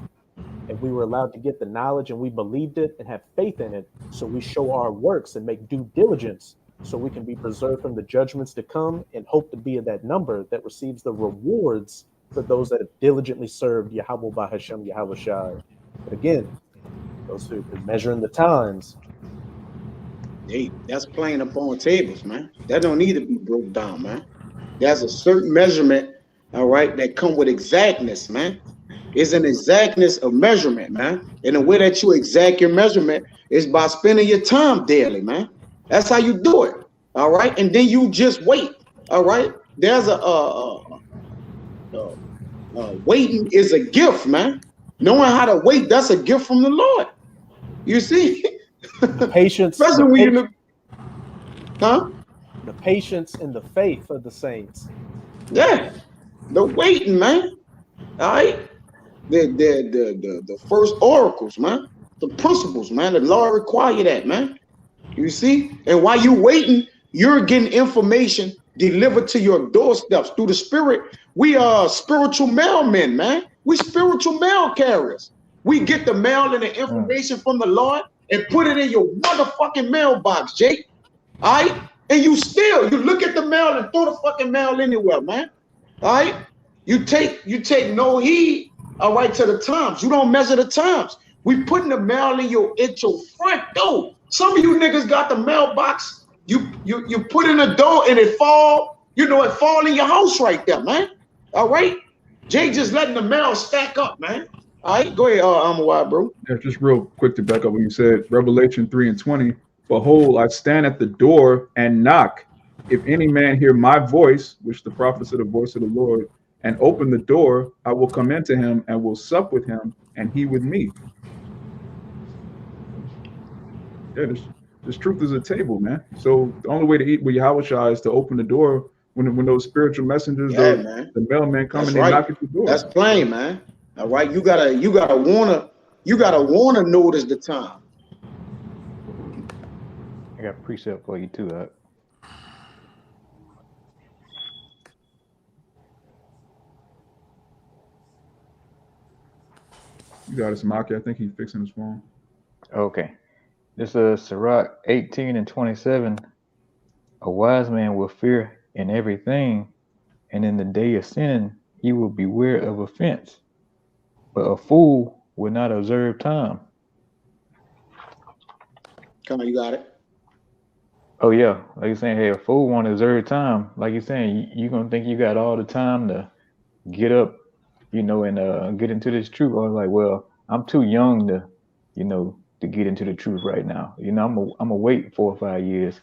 And we were allowed to get the knowledge, and we believed it and have faith in it. So we show our works and make due diligence so we can be preserved from the judgments to come, and hope to be of that number that receives the rewards for those that have diligently served Yahweh Bahashem Yahweh Shai. But again, those who are measuring the times. Hey, that's playing up on tables, man. That don't need to be broke down, man. There's a certain measurement, all right, that come with exactness, man. It's an exactness of measurement, man. And the way that you exact your measurement is by spending your time daily, man. That's how you do it, all right? And then you just wait, all right? There's waiting is a gift, man. Knowing how to wait, that's a gift from the Lord. You see? The patience, especially when you look, huh? The patience and the faith of the saints. Yeah, the waiting, man. All right, the first oracles, man. The principles, man. The Lord require that, man. You see, and while you waiting, you're getting information delivered to your doorsteps through the Spirit. We are spiritual mailmen, man. We spiritual mail carriers. We get the mail and the information from the Lord and put it in your motherfucking mailbox, Jake. All right? And you look at the mail and throw the fucking mail anywhere, man. All right? You take no heed, all right, to the times. You don't measure the times. We putting the mail in your front door. Some of you niggas got the mailbox. You put in the door and it fall in your house right there, man. All right? Jake just letting the mail stack up, man. All right, go ahead, Amawai, bro. Yeah, just real quick to back up what you said. Revelation 3:20. Behold, I stand at the door and knock. If any man hear my voice, which the prophets are the voice of the Lord, and open the door, I will come into him and will sup with him and he with me. Yeah, this truth is a table, man. So the only way to eat with Yahweh is to open the door when those spiritual messengers, Yeah, those, man. the mailmen come That's and they right. knock at the door. That's plain, man. All right. You gotta wanna notice the time. I got a precept for you too. You got us, Maki. I think he's fixing his phone. Okay. This is Sirach 18 and 27. A wise man will fear in everything, and in the day of sinning, he will beware of offense. But a fool will not observe time. Come on, you got it. Oh yeah, like you're saying, hey, a fool won't observe time. Like you're saying, you're gonna think you got all the time to get up, and get into this truth. I was like, well, I'm too young to get into the truth right now. I'm gonna wait 4 or 5 years.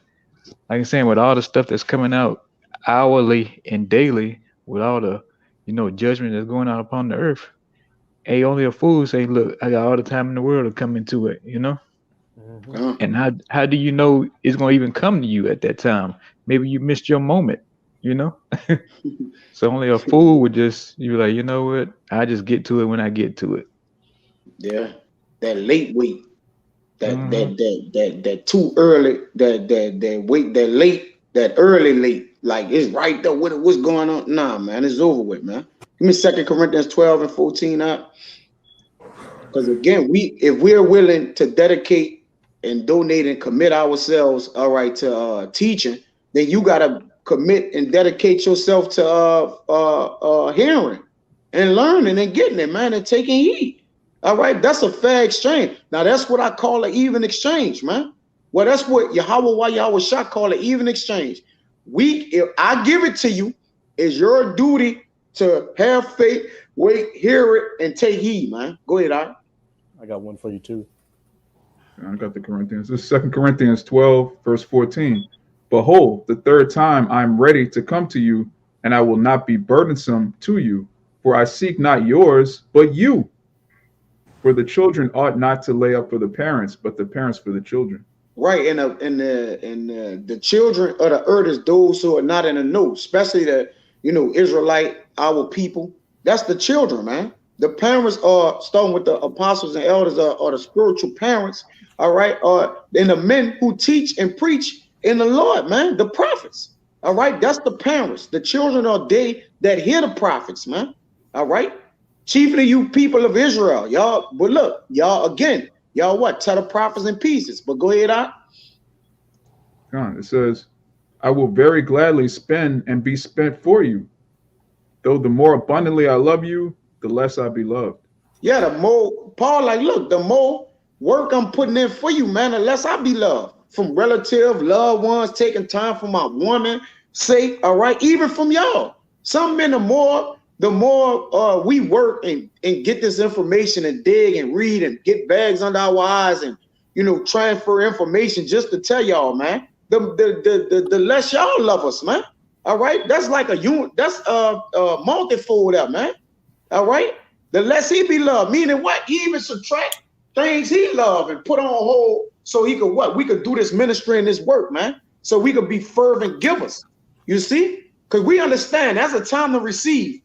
Like I'm saying, with all the stuff that's coming out hourly and daily, with all the judgment that's going out upon the earth, hey, only a fool say, look, I got all the time in the world to come into it. Mhm. And how do you know it's gonna even come to you at that time? Maybe you missed your moment. So only a fool would just you like, you know what? I just get to it when I get to it. Yeah. That late wait. Mhm. That too early, that wait, that late, that early late. Like it's right there. What's going on? Nah, man, it's over with, man. Give me 2 Corinthians 12 and 14 out. Because again, if we're willing to dedicate and donate and commit ourselves, all right, to teaching, then you gotta commit and dedicate yourself to hearing and learning and getting it, man, and taking heed. All right, that's a fair exchange. Now that's what I call an even exchange, man. Well, that's what Yahweh Shah call an even exchange. If I give it to you, it's your duty to have faith, wait, hear it, and take heed, man. Go ahead, I got one for you too. I got the Corinthians. This is 2 Corinthians 12, verse 14. Behold, the third time I am ready to come to you, and I will not be burdensome to you, for I seek not yours, but you. For the children ought not to lay up for the parents, but the parents for the children. Right, and the children of the earth is those who are not in the know, especially the Israelite, our people. That's the children, man. The parents are starting with the apostles and elders are the spiritual parents, all right, and the men who teach and preach in the Lord, man, the prophets. All right, that's the parents. The children are they that hear the prophets, man. All right. Chiefly you people of Israel, y'all, but look, y'all again, y'all what? Tell the prophets in pieces. But go ahead on. It says, I will very gladly spend and be spent for you. Though the more abundantly I love you, the less I be loved. Yeah, the more Paul, like, look, the more work I'm putting in for you, man, the less I be loved. From relative, loved ones, taking time for my woman sake, all right, even from y'all. Some men, the more we work and get this information and dig and read and get bags under our eyes and transfer information just to tell y'all, man, the less y'all love us, man. All right, that's like a unit. That's multifold there, man. All right, the less he be loved, meaning what? He even subtract things he love and put on hold so he could what? We could do this ministry and this work, man. So we could be fervent givers. You see, because we understand that's a time to receive.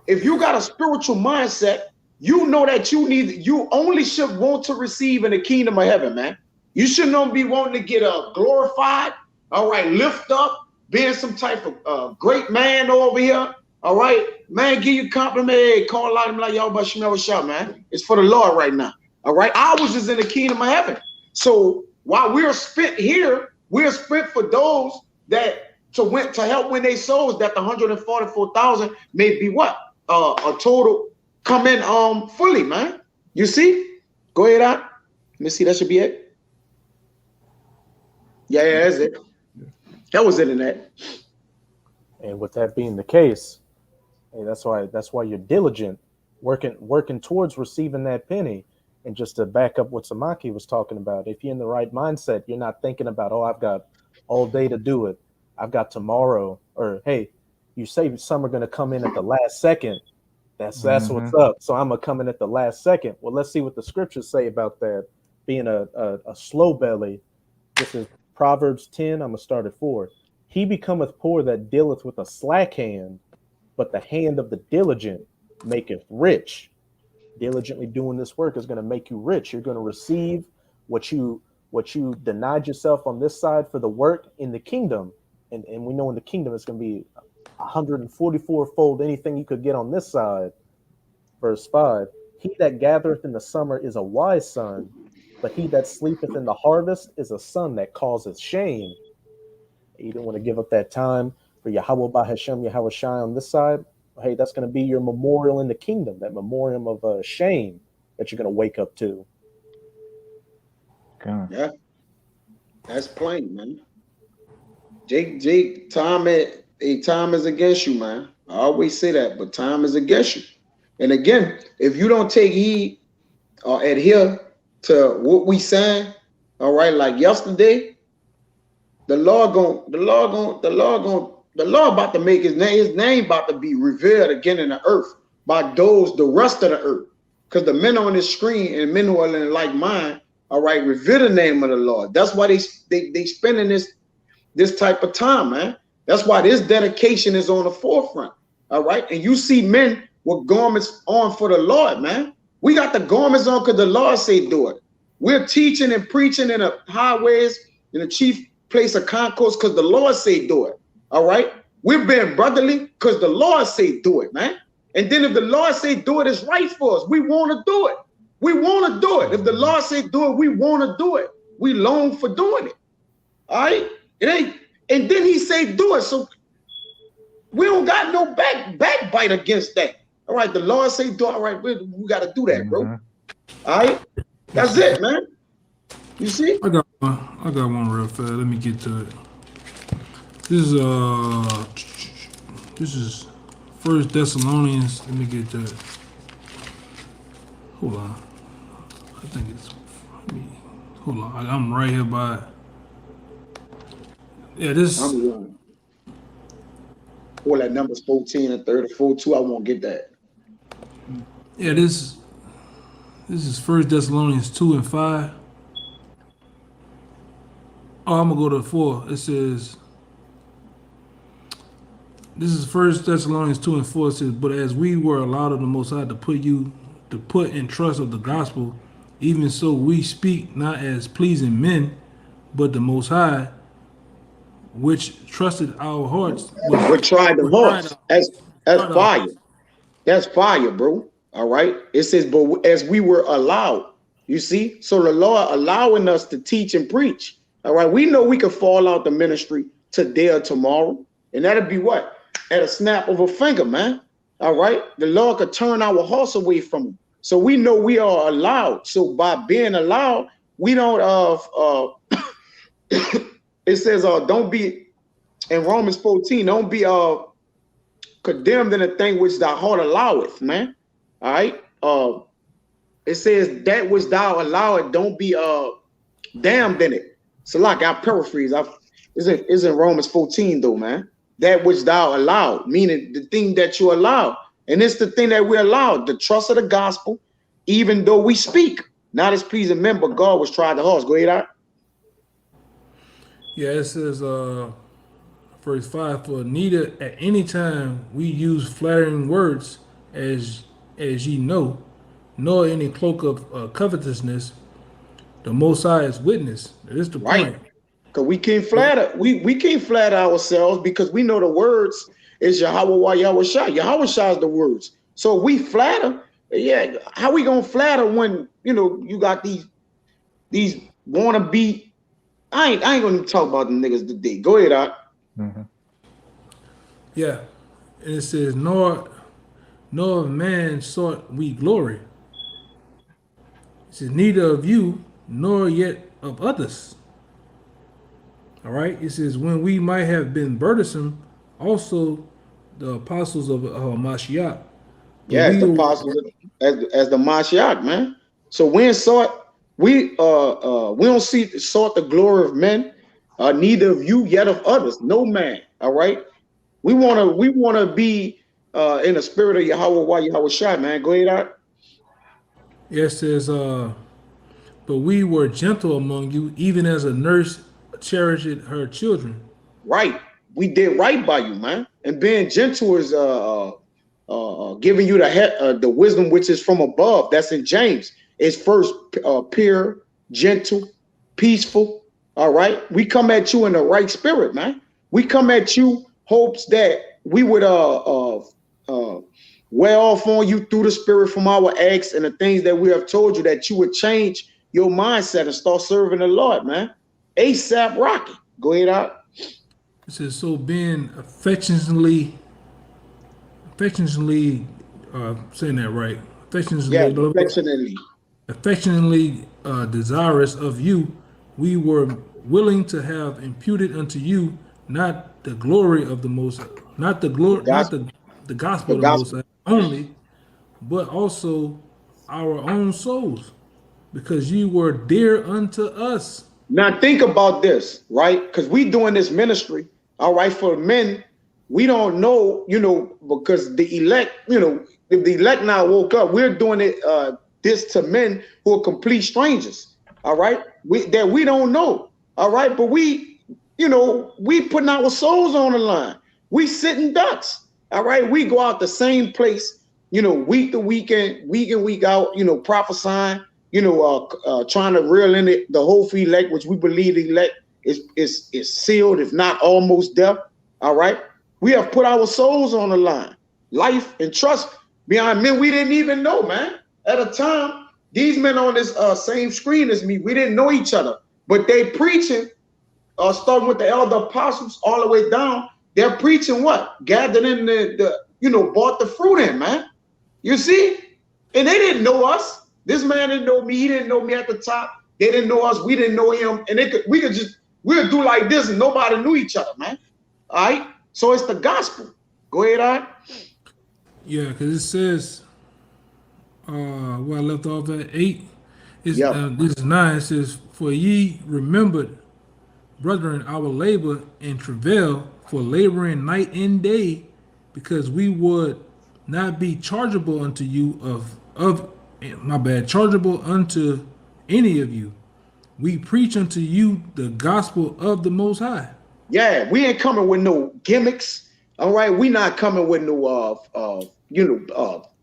If you got a spiritual mindset, you know that you only should want to receive in the kingdom of heaven, man. You should not be wanting to get glorified, all right, lift up, being some type of great man over here, all right, man, give you a compliment, hey, call out him like y'all about Shemel Shah, man. It's for the Lord right now, all right. Ours is in the kingdom of heaven. So while we're spent here, we're spent for those that to help win their souls, that the 144,000 may be what? A total come in fully, man. You see? Go ahead on. Let me see. That should be it. Yeah, that's it. That was it in that. And with that being the case, hey, that's why you're diligent, working towards receiving that penny. And just to back up what Samaki was talking about, if you're in the right mindset, you're not thinking about, oh, I've got all day to do it. I've got tomorrow, or hey, You say some are going to come in at the last second. That's what's Mhm. up. So I'm gonna come in at the last second. Well, let's see what the scriptures say about that being a slow belly. This is Proverbs 10. I'm gonna start at 4. He becometh poor that dealeth with a slack hand, but the hand of the diligent maketh rich. Diligently doing this work is going to make you rich. You're going to receive what you denied yourself on this side for the work in the kingdom. And we know in the kingdom it's going to be 144-fold anything you could get on this side. Verse 5. He that gathereth in the summer is a wise son, but he that sleepeth in the harvest is a son that causeth shame. You don't want to give up that time for Yahweh Bahashem, Yahweh Shai on this side. Hey, that's going to be your memorial in the kingdom, that memorial of shame that you're going to wake up to. Okay. Yeah, that's plain, man. Jake, time is against you, man. I always say that, but time is against you. And again, if you don't take heed or adhere to what we saying, all right, like yesterday, the Lord about to make his name about to be revealed again in the earth by the rest of the earth. Because the men on this screen and men who are in like mine, all right, reveal the name of the Lord. That's why they spending this type of time, man. That's why this dedication is on the forefront. All right. And you see men with garments on for the Lord, man. We got the garments on because the Lord say do it. We're teaching and preaching in the highways, in the chief place of concourse because the Lord say do it. All right. We're being brotherly because the Lord say do it, man. And then if the Lord say do it, it's right for us. We want to do it. We want to do it. If the Lord say do it, we want to do it. We long for doing it. All right. It ain't. And then he say do it. So we don't got no backbite against that. All right. The Lord say do it. All right. We got to do that, bro. All right. That's it, man. You see? I got one real fast. Let me get to it. This is First Thessalonians. Let me get to it. Hold on. I think it's. Hold on. I'm right here by. Yeah, this. I'm wrong. All that numbers 14 and 34 too. I won't get that. Yeah, this is First Thessalonians 2 and 5. Oh, I'm gonna go to 4. It says, this is First Thessalonians 2 and 4. It says, but as we were allowed of the Most High to put in trust of the gospel, even so we speak not as pleasing men, but the Most High, which trusted our hearts. We tried the hearts as fire. That's fire, bro. All right. It says, but as we were allowed, you see, so the Lord allowing us to teach and preach. All right. We know we could fall out the ministry today or tomorrow, and that'll be what? At a snap of a finger, man. All right. The Lord could turn our hearts away from him. So we know we are allowed. So by being allowed, we don't it says don't be in Romans 14, don't be condemned in a thing which thy heart alloweth, man. All right. It says that which thou alloweth, don't be damned in it. So like I paraphrase, it's in Romans 14 though, man. That which thou allowed, meaning the thing that you allow. And it's the thing that we allowed, the trust of the gospel, even though we speak, not as pleasing men, but God was tried the hearts. Go ahead, out. Yeah, it says, verse 5, for neither at any time we use flattering words, as ye know, nor any cloak of covetousness. The Most High is witness. That is the Right. point. Because we can't flatter. We can't flatter ourselves because we know the words is Yahweh Yahweh Shai. Yahweh Shai is the words. So we flatter. Yeah, how we gonna flatter when you got these wannabe? I ain't gonna even talk about the niggas today. Go ahead, out. Yeah, and it says, nor of man sought we glory. It says, neither of you, nor yet of others. All right. It says, when we might have been burdensome, also the apostles of Mashiach. Yeah, as the apostles, as the Mashiach, man. So we don't sought the glory of men, neither of you yet of others. No man. All right. We wanna be in the spirit of Yahweh while Yahweh Shai, man. Go ahead out. Yeah, it says, but we were gentle among you, even as a nurse cherished her children. Right. We did right by you, man. And being gentle is giving you the wisdom which is from above. That's in James. It's first pure, gentle, peaceful. All right. We come at you in the right spirit, man. We come at you hopes that we would wear off on you through the spirit from our acts and the things that we have told you, that you would change your mindset and start serving the Lord, man. ASAP Rocky. Go ahead out. It says, so being affectionately, saying that right, affectionately desirous of you, we were willing to have imputed unto you not the glory of the most, not the glory, not the gospel of the most High only, but also our own souls, because you were dear unto us. Now think about this, right? Because we doing this ministry, all right, for men. We don't know, because the elect, if the elect now woke up, we're doing it this to men who are complete strangers, all right? That we don't know, all right? But we putting our souls on the line. We sitting ducks, all right? We go out the same place, week to weekend, week in, week out, prophesying, trying to reel in the whole elect, which we believe the elect is sealed, if not almost death, all right? We have put our souls on the line, life and trust behind men we didn't even know, man. At a time, these men on this same screen as me, we didn't know each other, but they preaching, starting with the elder apostles all the way down. They're preaching what? Gathered in bought the fruit in, man. You see? And they didn't know us. This man didn't know me. He didn't know me at the top. They didn't know us. We didn't know him. And we'll do like this and nobody knew each other, man. All right? So it's the gospel. Go ahead, all right? Yeah, because it says, where I left off at 8, this is 9, it says, for ye remembered, brethren, our labor and travail, for laboring night and day, because we would not be chargeable unto you chargeable unto any of you. We preach unto you the gospel of the Most High. Yeah, we ain't coming with no gimmicks. All right, we not coming with no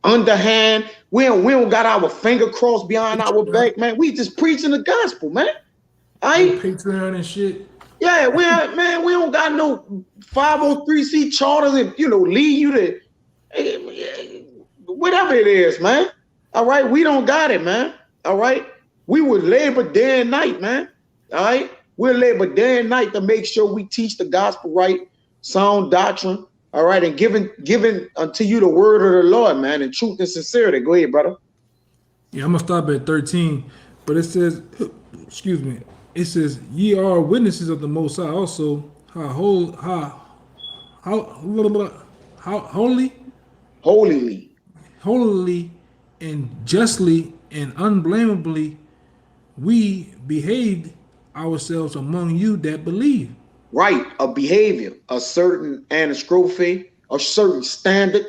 underhand. We don't got our finger crossed behind our back, man. We just preaching the gospel, man. All right, Patreon and shit. Yeah, we don't got no 503c charters and lead you to whatever it is, man. All right, we don't got it, man. All right, we would labor day and night, man. All right, we'll labor day and night to make sure we teach the gospel right, sound doctrine. All right, and giving unto you the word of the Lord, man, in truth and sincerity. Go ahead, brother. Yeah, I'm gonna stop at 13, but it says, excuse me, it says, ye are witnesses of the Most High also, how holily and justly and unblameably we behaved ourselves among you that believe. Right, a behavior, a certain anastrophe, a certain standard,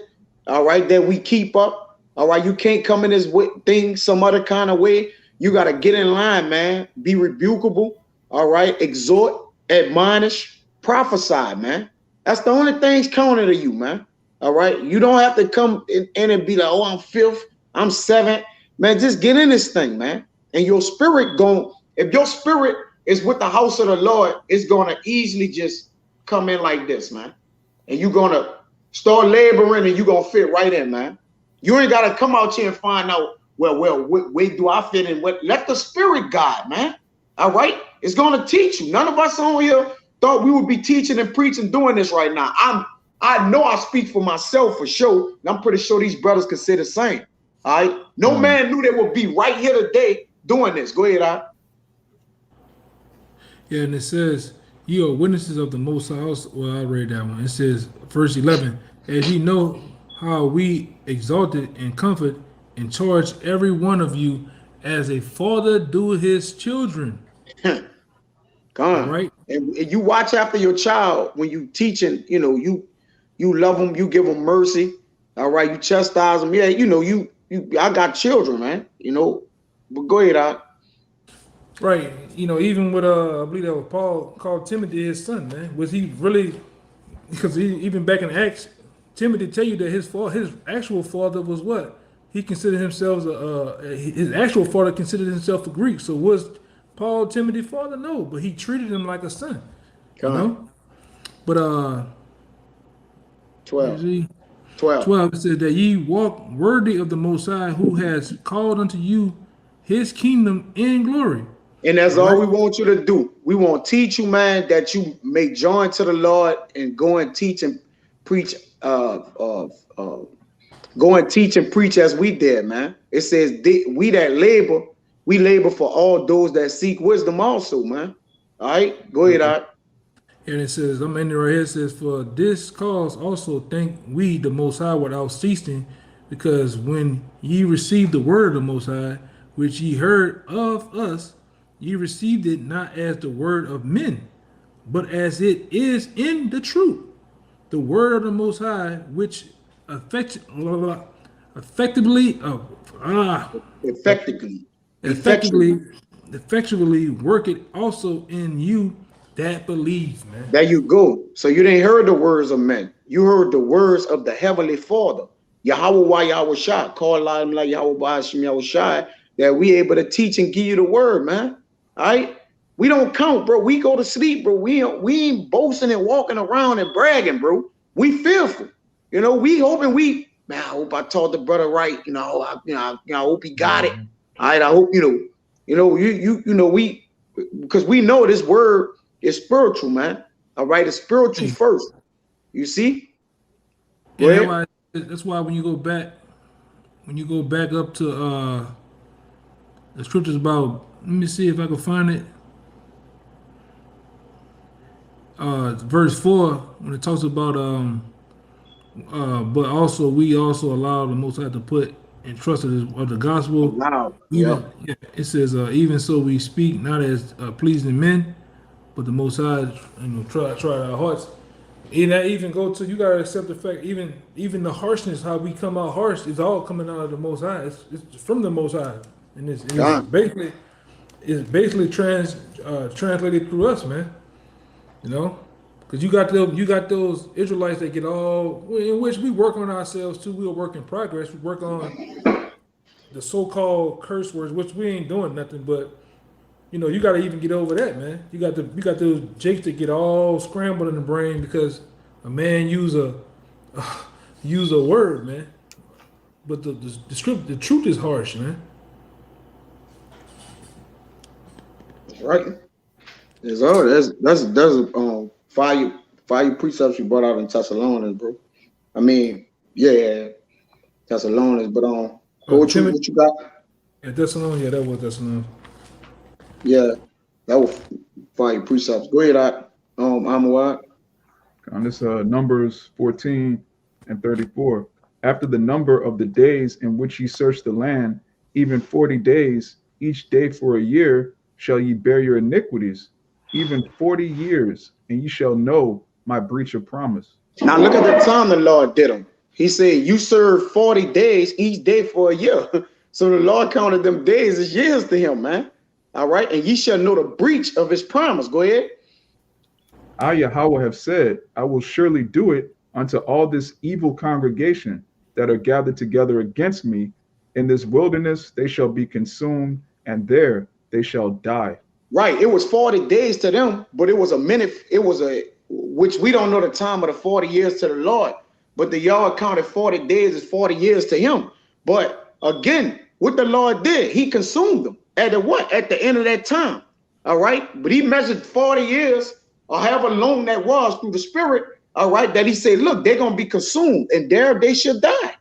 all right, that we keep up. All right, you can't come in this thing some other kind of way. You got to get in line, man. Be rebukable, all right, exhort, admonish, prophesy, man. That's the only things counted to you, man. All right, you don't have to come in and be like, oh, I'm fifth, I'm seventh, man. Just get in this thing, man. And your spirit if your spirit is with the house of the Lord, it's gonna easily just come in like this, man. And you're gonna start laboring and you're gonna fit right in, man. You ain't gotta come out here and find out, well, where do I fit in? Let the spirit guide, man. All right, it's gonna teach you. None of us on here thought we would be teaching and preaching doing this right now. I know I speak for myself for sure, and I'm pretty sure these brothers could say the same. All right, no man knew they would be right here today doing this. Go ahead, all right. Yeah, and it says, ye are witnesses of the Most High. Well, I read that one. It says, verse 11, as ye know how we exalted and comfort and charge every one of you as a father do his children. Come on. Right? And you watch after your child when you teaching, you You love them. You give them mercy. All right. You chastise them. Yeah. You know, I got children, man. You know, but go ahead, Right. You know, even with I believe that was Paul called Timothy his son, man. Was he really? Because even back in Acts, Timothy tell you that his actual father was what? He considered himself his actual father considered himself a Greek. So was Paul Timothy's father? No, but he treated him like a son. You know? But 12. 12 it says that ye walk worthy of the Most High, who has called unto you his kingdom in glory. And that's all we want you to do. We want to teach you, man, that you may join to the Lord and go and teach and preach. Go and teach and preach as we did, man. It says we that labor, we labor for all those that seek wisdom also, man. All right, go ahead, Art. And it says, I'm ending right here. It says, for this cause also thank we the Most High without ceasing, because when ye received the word of the Most High, which ye heard of us, ye received it not as the word of men, but as it is in the truth, the word of the Most High, which effectively work it also in you that believe, man. There you go. So you didn't hear the words of men. You heard the words of the Heavenly Father. Yahweh Yahushua, call out like Yahweh Hashem Yahushua, that we able to teach and give you the word, man. All right? We don't count, bro. We go to sleep, bro. We ain't boasting and walking around and bragging, bro. We fearful. You know, we hoping man, I hope I taught the brother right. You know, I hope he got it. All right, I hope, you know, we, because we know this word is spiritual, man. All right, it's spiritual first. You see? Yeah, that's why when you go back up to the scriptures about, let me see if I can find it. Verse 4, when it talks about but also we also allow the Most High to put in trust of the gospel. Wow. It says, even so we speak not as pleasing men, but the Most High, try our hearts. And that even go to, you gotta accept the fact, even the harshness, how we come out harsh, is all coming out of the Most High. It's from the Most High, and it's basically translated through us, man. You know, because you got those Israelites that get all, in which we work on ourselves too. We're a work in progress. We work on the so-called curse words, which we ain't doing nothing, but you know, you got to even get over that, man. You got those jakes that get all scrambled in the brain because a man use a word, man. But the truth is harsh, man. That's right. That's fire precepts you brought out in Thessalonians, bro. I mean, yeah, Thessalonians, but what you got? Yeah, Thessalonians, yeah, that was Thessalonians. Yeah, that was fire precepts. Go ahead, Amawad. On this Numbers 14 and 34. After the number of the days in which ye search the land, even 40 days, each day for a year, shall ye bear your iniquities, even 40 years, and ye shall know my breach of promise. Now look at the time the Lord did them. He said, you serve 40 days each day for a year. So the Lord counted them days as years to him, man. All right. And ye shall know the breach of his promise. Go ahead. I, Yahweh, have said, I will surely do it unto all this evil congregation that are gathered together against me. In this wilderness they shall be consumed, and there they shall die. Right. It was 40 days to them, but it was a minute. It was which we don't know the time of the 40 years to the Lord, but the Yahweh counted 40 days as 40 years to him. But again, what the Lord did, he consumed them at the end of that time. All right. But he measured 40 years or however long that was through the spirit. All right. That he said, look, they're going to be consumed and there they should die.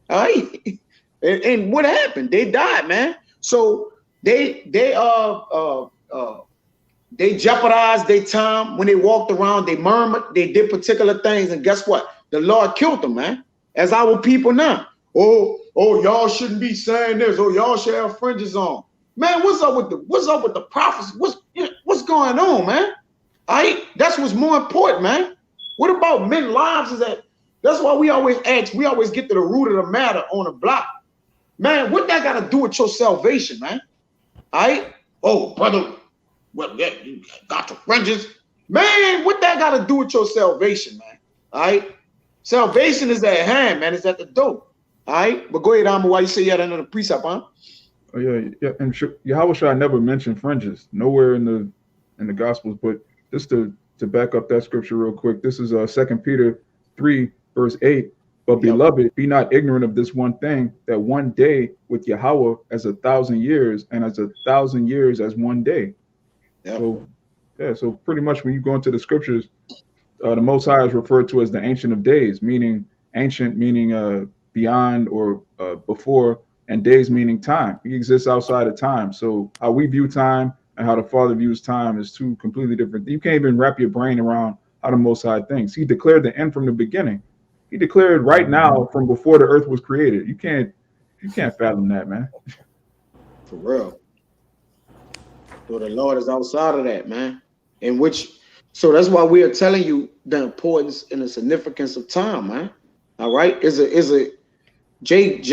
All right. And what happened? They died, man. So they jeopardized their time when they walked around. They murmured. They did particular things, and guess what? The Lord killed them, man. As our people now. Oh, y'all shouldn't be saying this. Oh, y'all should have fringes on. Man, what's up with the prophets? What's going on, man? All right, that's what's more important, man. What about men's lives? Is that That's why we always ask, we always get to the root of the matter on the block. Man, what that got to do with your salvation, man? All right? Oh, brother, well, you got the fringes. Man, what that got to do with your salvation, man? All right? Salvation is at hand, man. It's at the door. All right? But go ahead, Amma, why you say you had another precept, huh? Oh yeah. And Yahweh Shai never mentioned fringes nowhere in the Gospels, but just to back up that scripture real quick, this is 2 Peter 3 verse 8. But beloved, be not ignorant of this one thing, that one day with Yahweh as 1,000 years, and as 1,000 years as one day. So pretty much when you go into the scriptures, the Most High is referred to as the Ancient of Days, meaning ancient, meaning beyond or before, and days meaning time. He exists outside of time. So how we view time and how the Father views time is two completely different. You can't even wrap your brain around how the Most High thinks. He declared the end from the beginning. He declared right now from before the earth was created. You can't fathom that, man. For real. So the Lord is outside of that, man. So that's why we are telling you the importance and the significance of time, man. All right. Is a Jake.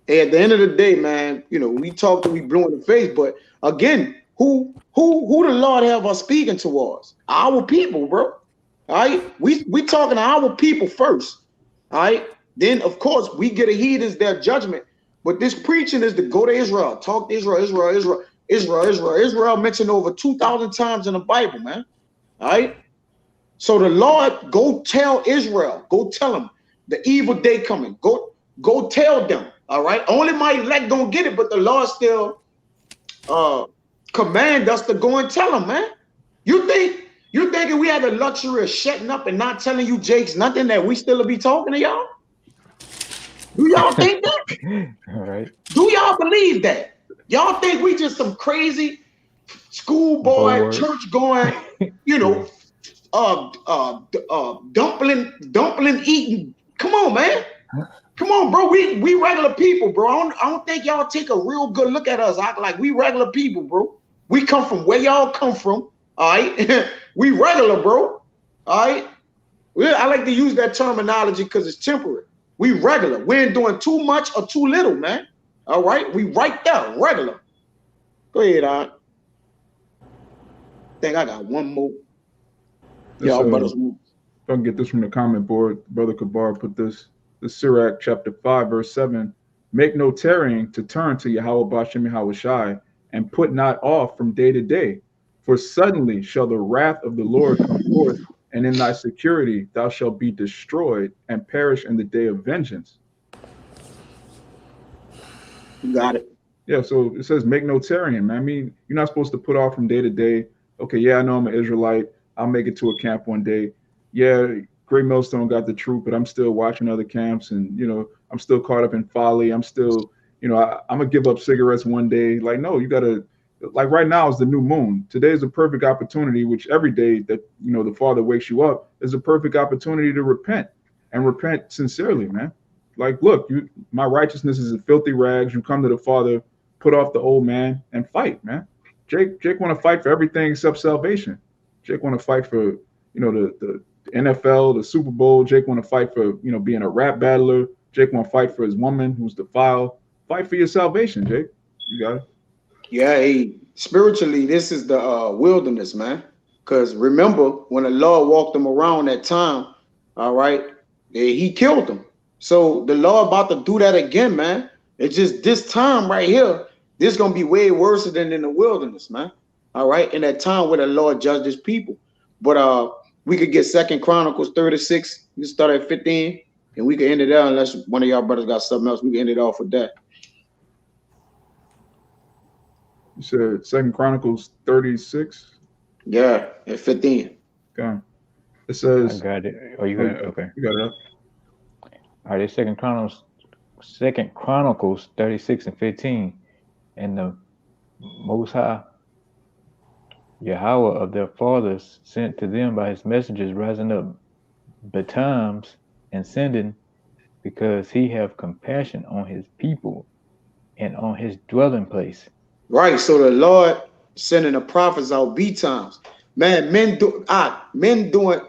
Hey, at the end of the day, man, you know, we talk till we blue in the face, but again, who the Lord have us speaking towards? Our people, bro. All right. We talking to our people first. All right. Then of course we get a heed as their judgment. But this preaching is to go to Israel, talk to Israel mentioned over 2,000 times in the Bible, man. All right. So the Lord, go tell Israel, go tell them the evil day coming. Go tell them. All right. Only my elect gonna get it, but the Lord still command us to go and tell them, man. You thinking we had the luxury of shutting up and not telling you Jakes nothing that we still be talking to y'all? Do y'all think that? All right. Do y'all believe that? Y'all think we just some crazy schoolboy, church going, you know, dumpling eating? Come on, man. Come on, bro. We regular people, bro. I don't think y'all take a real good look at us. Act like we regular people, bro. We come from where y'all come from. All right. We regular, bro. All right. I like to use that terminology because it's temporary. We regular. We ain't doing too much or too little, man. All right. We right there, regular. Go ahead, I think I got one more. Y'all brothers. If I can get this from the comment board, Brother Kabar put this Sirach chapter 5, verse 7. Make no tarrying to turn to Yahweh Bashem Yahweh Shai, and put not off from day to day. For suddenly shall the wrath of the Lord come forth, and in thy security thou shalt be destroyed and perish in the day of vengeance. You got it. Yeah, so it says make no tarrying, man. I mean, you're not supposed to put off from day to day. Okay, yeah, I know I'm an Israelite. I'll make it to a camp one day. Yeah, Great Millstone got the truth, but I'm still watching other camps, and you know, I'm still caught up in folly. I'm still, you know, I'm gonna give up cigarettes one day. Like, no, you gotta, like right now is the new moon. Today is a perfect opportunity, which every day that, you know, the Father wakes you up is a perfect opportunity to repent, and repent sincerely, man. Like, look, my righteousness is in filthy rags. You come to the Father, put off the old man, and fight, man. Jake want to fight for everything except salvation. Jake want to fight for, you know, the NFL, the Super Bowl. Jake want to fight for, you know, being a rap battler. Jake want to fight for his woman who's defiled. Fight for your salvation, Jake. You got it. Yeah, hey, spiritually, this is the wilderness, man. Because remember, when the Lord walked them around that time, all right, he killed them. So the Lord about to do that again, man. It's just this time right here, this is going to be way worse than in the wilderness, man. All right, in that time where the Lord judged his people. But we could get 2 Chronicles 36. You start at 15, and we can end it there unless one of y'all brothers got something else. We can end it off with that. You said 2 Chronicles 36? Yeah, at 15. Okay. It says, I got it. Oh, you got it? Okay. You got it up. All right, Second Chronicles 36 and 15. And the Most High Yahweh of their fathers sent to them by his messengers, rising up betimes and sending, because he have compassion on his people and on his dwelling place. Right. So the Lord sending the prophets out betimes. Man, men doing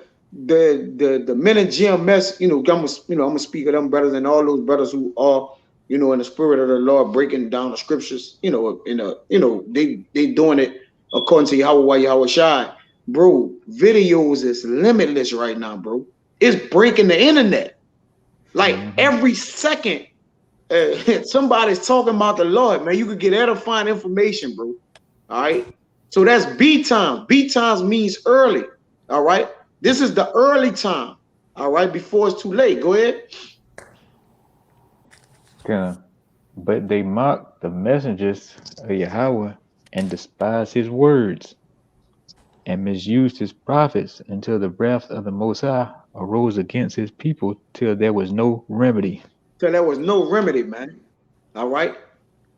the men in GMS, I'm gonna speak of them brothers and all those brothers who are, in the spirit of the Lord, breaking down the scriptures, they doing it according to Yahweh Shai. Bro, videos is limitless right now, bro. It's breaking the internet. Like every second, somebody's talking about the Lord, man. You could get edifying information, bro. All right. So that's B time. B times means early. All right. This is the early time. All right. Before it's too late. Go ahead. But they mocked the messengers of Yahweh and despised his words and misused his prophets until the wrath of the Most High arose against his people till there was no remedy. Till there was no remedy, man. All right.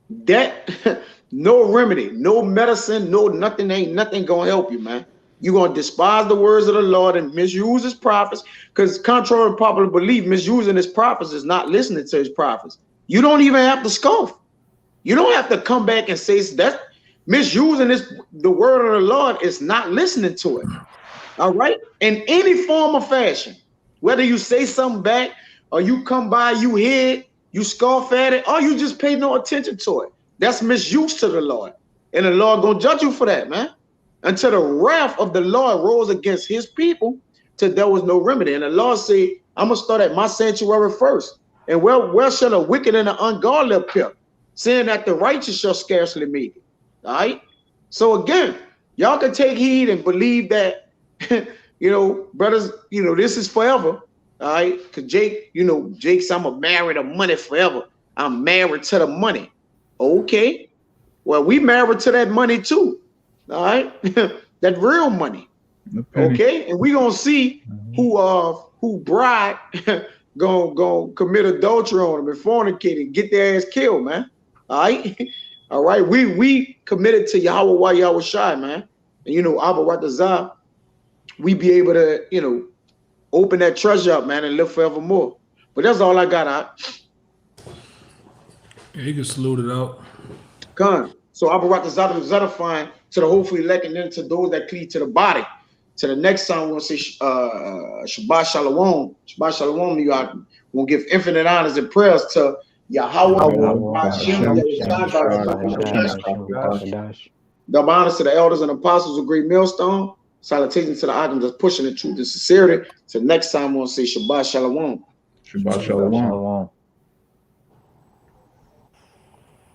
That no remedy, no medicine, no nothing, ain't nothing gonna help you, man. You're gonna despise the words of the Lord and misuse his prophets, because contrary to popular belief, misusing his prophets is not listening to his prophets. You don't even have to scoff. You don't have to come back and say that misusing the word of the Lord is not listening to it. All right, in any form or fashion, whether you say something back or you come by, you hear it, you scoff at it, or you just pay no attention to it. That's misuse to the Lord, and the Lord gonna judge you for that, man. Until the wrath of the Lord rose against his people, till there was no remedy. And the Lord said, I'm gonna start at my sanctuary first. And where shall the wicked and the ungodly appear, saying that the righteous shall scarcely make it? All right. So again, y'all can take heed and believe that, brothers, this is forever. All right. Because Jake said, I'm gonna marry the money forever. I'm married to the money. Okay. Well, we married to that money too. All right. That real money. Okay. And we gonna see who bride gonna commit adultery on them and fornicate and get their ass killed, man. All right. All right. We committed to Yahweh Shai, man. And Abba Ratazah, we be able to, open that treasure up, man, and live forevermore. But that's all I got out. Yeah, you can salute it out. Con. So Abba Ratazah is edifying to the hopefully elect, and then to those that cleave to the body. To the next time, we'll say Shabbat Shalom. Shabbat Shalom. You are going to give infinite honors and prayers to Yahweh. Double honors to the elders and apostles of Great Millstone. Salutations to the items that's pushing the truth and sincerity. So next time, we'll say Shabbat Shalom. Shabbat Shalom.